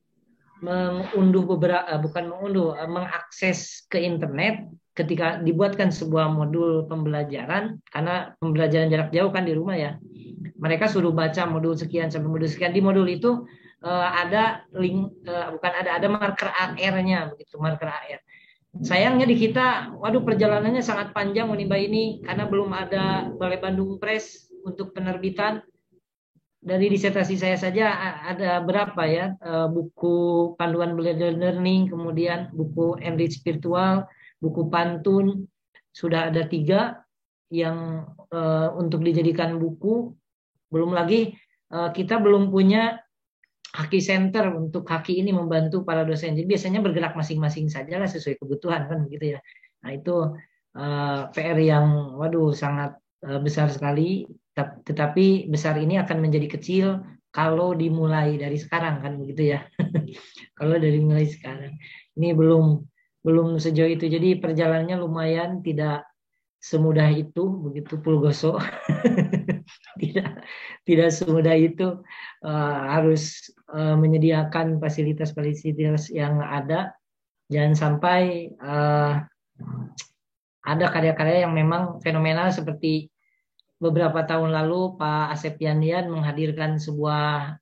mengakses ke internet ketika dibuatkan sebuah modul pembelajaran, karena pembelajaran jarak jauh kan di rumah ya. mereka suruh baca modul sekian sampai modul sekian. Di modul itu ada link, ada marker AR-nya, begitu, marker AR. Sayangnya di kita, waduh, perjalanannya sangat panjang Uniba ini karena belum ada Balai Bandung Press untuk penerbitan. Dari disertasi saya saja ada berapa ya, buku panduan blended learning, kemudian buku enrich virtual, buku pantun, sudah ada 3 yang untuk dijadikan buku. Belum lagi kita belum punya Haki Center untuk Haki ini membantu para dosen. Jadi biasanya bergerak masing-masing saja lah sesuai kebutuhan kan begitu ya. Nah itu PR yang waduh sangat besar sekali. Tetapi besar ini akan menjadi kecil kalau dimulai dari sekarang kan begitu ya. Kalau dari mulai sekarang. Ini belum sejauh itu. Jadi perjalanannya lumayan tidak semudah itu begitu Pulgoso. tidak semudah itu, harus menyediakan fasilitas yang ada. Jangan sampai ada karya-karya yang memang fenomenal seperti beberapa tahun lalu Pak Asep Yandian menghadirkan sebuah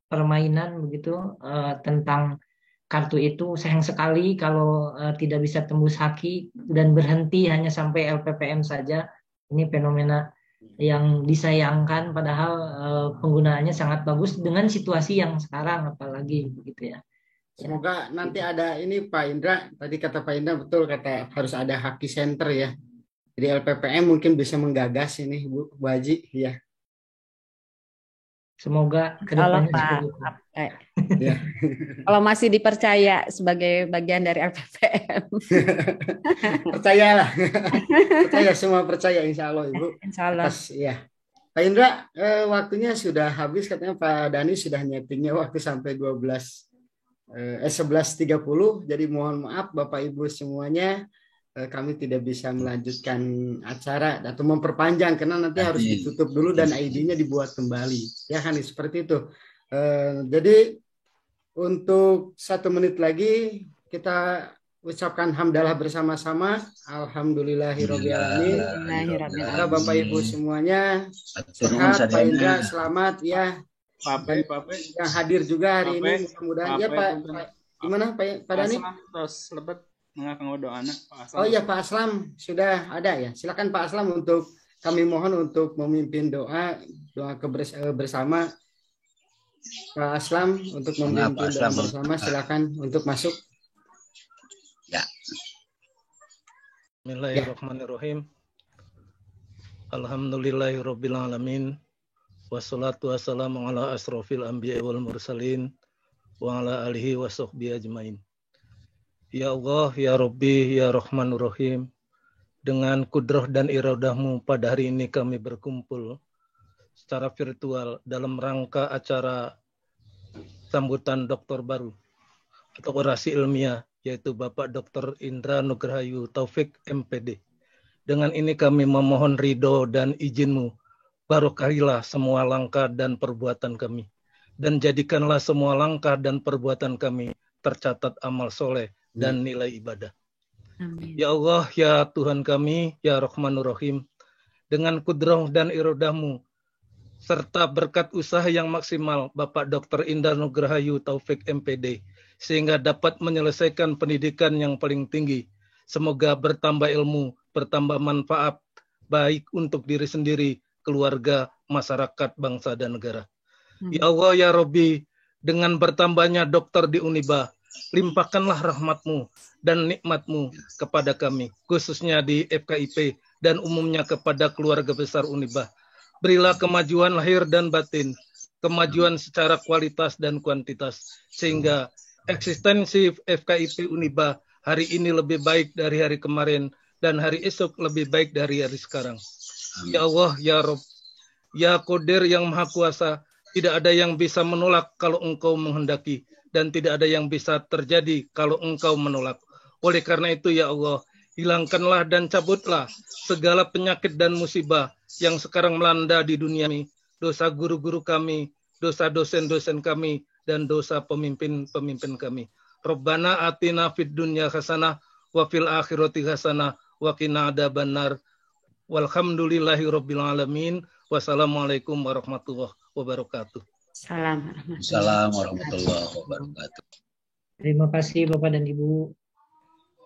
permainan begitu tentang kartu itu. Sayang sekali kalau tidak bisa tembus Haki dan berhenti hanya sampai LPPM saja. Ini fenomena yang disayangkan, padahal penggunaannya sangat bagus dengan situasi yang sekarang apalagi begitu ya. Semoga nanti ada ini Pak Indra, tadi kata Pak Indra betul, kata harus ada Haki Center ya. Jadi LPPM mungkin bisa menggagas ini Bu Haji ya. Semoga kedepannya ya. Kalau masih dipercaya sebagai bagian dari LPPM. Percayalah. Percaya, semua percaya insya Allah Ibu. Insya Allah. Ya. Pak Indra, waktunya sudah habis, katanya Pak Dani sudah nyetingnya waktu sampai 11.30. Jadi mohon maaf Bapak Ibu semuanya, kami tidak bisa melanjutkan acara atau memperpanjang karena nanti harus ditutup dulu dan ID-nya dibuat kembali. Ya kan seperti itu. Jadi untuk 1 menit lagi kita ucapkan hamdalah bersama-sama. Alhamdulillahirabbil alamin. Semoga Bapak Ibu semuanya sehat, Pak Indra selamat ya. Pape yang hadir juga hari ini mudah-mudahan ya Pak. Gimana Pak Dani? Terus lebet mengaku doa anak Pak Aslam. Oh iya Pak Aslam sudah ada ya. Silakan Pak Aslam, untuk kami mohon untuk memimpin doa bersama. Pak Aslam untuk memimpin doa bersama, silakan untuk masuk. Ya. Bismillahirrahmanirrahim. Alhamdulillahirabbil alamin. Wassalatu wassalamu ala asrofil anbiya wal mursalin wa ala alihi wa sahbihi ajmain. Ya Allah, ya Rabbi, ya Rahmanur Rahim, dengan kudrah dan iradahmu pada hari ini kami berkumpul secara virtual dalam rangka acara sambutan doktor baru atau orasi ilmiah, yaitu Bapak Dr. Indra Nugrahayu Taufik MPD. Dengan ini kami memohon ridho dan izin-Mu, barokahilah semua langkah dan perbuatan kami, dan jadikanlah semua langkah dan perbuatan kami tercatat amal soleh dan nilai ibadah. Amin. Ya Allah, ya Tuhan kami, ya Rahmanur Rahim, dengan kudrah dan iradahmu, serta berkat usaha yang maksimal Bapak Dr. Indra Nugrahayu Taufik MPD, sehingga dapat menyelesaikan pendidikan yang paling tinggi. Semoga bertambah ilmu, bertambah manfaat, baik untuk diri sendiri, keluarga, masyarakat, bangsa, dan negara. Ya Allah, ya Rabbi, dengan bertambahnya dokter di Uniba, limpahkanlah rahmat-Mu dan nikmat-Mu kepada kami, khususnya di FKIP dan umumnya kepada keluarga besar Uniba. Berilah kemajuan lahir dan batin, kemajuan secara kualitas dan kuantitas, sehingga eksistensi FKIP Uniba hari ini lebih baik dari hari kemarin, dan hari esok lebih baik dari hari sekarang. Ya Allah, ya Rabb, ya Qadir yang Maha Kuasa, tidak ada yang bisa menolak kalau Engkau menghendaki, dan tidak ada yang bisa terjadi kalau Engkau menolak. Oleh karena itu ya Allah, hilangkanlah dan cabutlah segala penyakit dan musibah yang sekarang melanda di dunia ini, dosa guru-guru kami, dosa dosen-dosen kami, dan dosa pemimpin-pemimpin kami. Rabbana atina fid dunya hasanah wa fil akhirati hasanah wa qina adzabannar. Walhamdulillahirabbil alamin. Wassalamualaikum warahmatullahi wabarakatuh. Assalamualaikum warahmatullahi wabarakatuh. Terima kasih Bapak dan Ibu.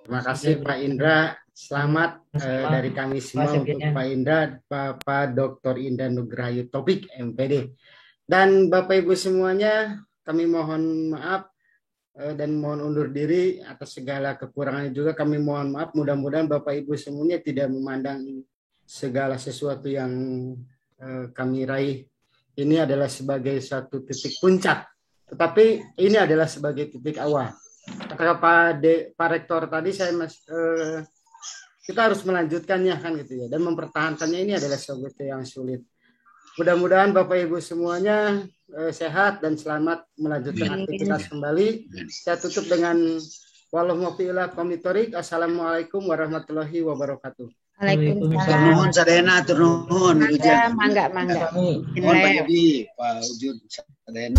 Terima kasih Pak Indra. Selamat dari kami semua untuk Pak Indra, Bapak Dr. Indra Nugraha Taufik, MPD. Dan Bapak Ibu semuanya, kami mohon maaf dan mohon undur diri atas segala kekurangannya juga. Kami mohon maaf, mudah-mudahan Bapak Ibu semuanya tidak memandang segala sesuatu yang kami raih ini adalah sebagai satu titik puncak, tetapi ini adalah sebagai titik awal. Kata Pak Rektor tadi, kita harus melanjutkannya kan gitu ya, dan mempertahankannya ini adalah sesuatu yang sulit. Mudah-mudahan Bapak Ibu semuanya sehat dan selamat melanjutkan aktivitas kembali. Saya tutup dengan wallahu muwaffiq ila aqwamit thoriq. Assalamualaikum warahmatullahi wabarakatuh. Waalaikumsalam. Nuhun sadayana atur nuhun. Mangga. Mohon Pak Udi, Pak Ujud sadayana.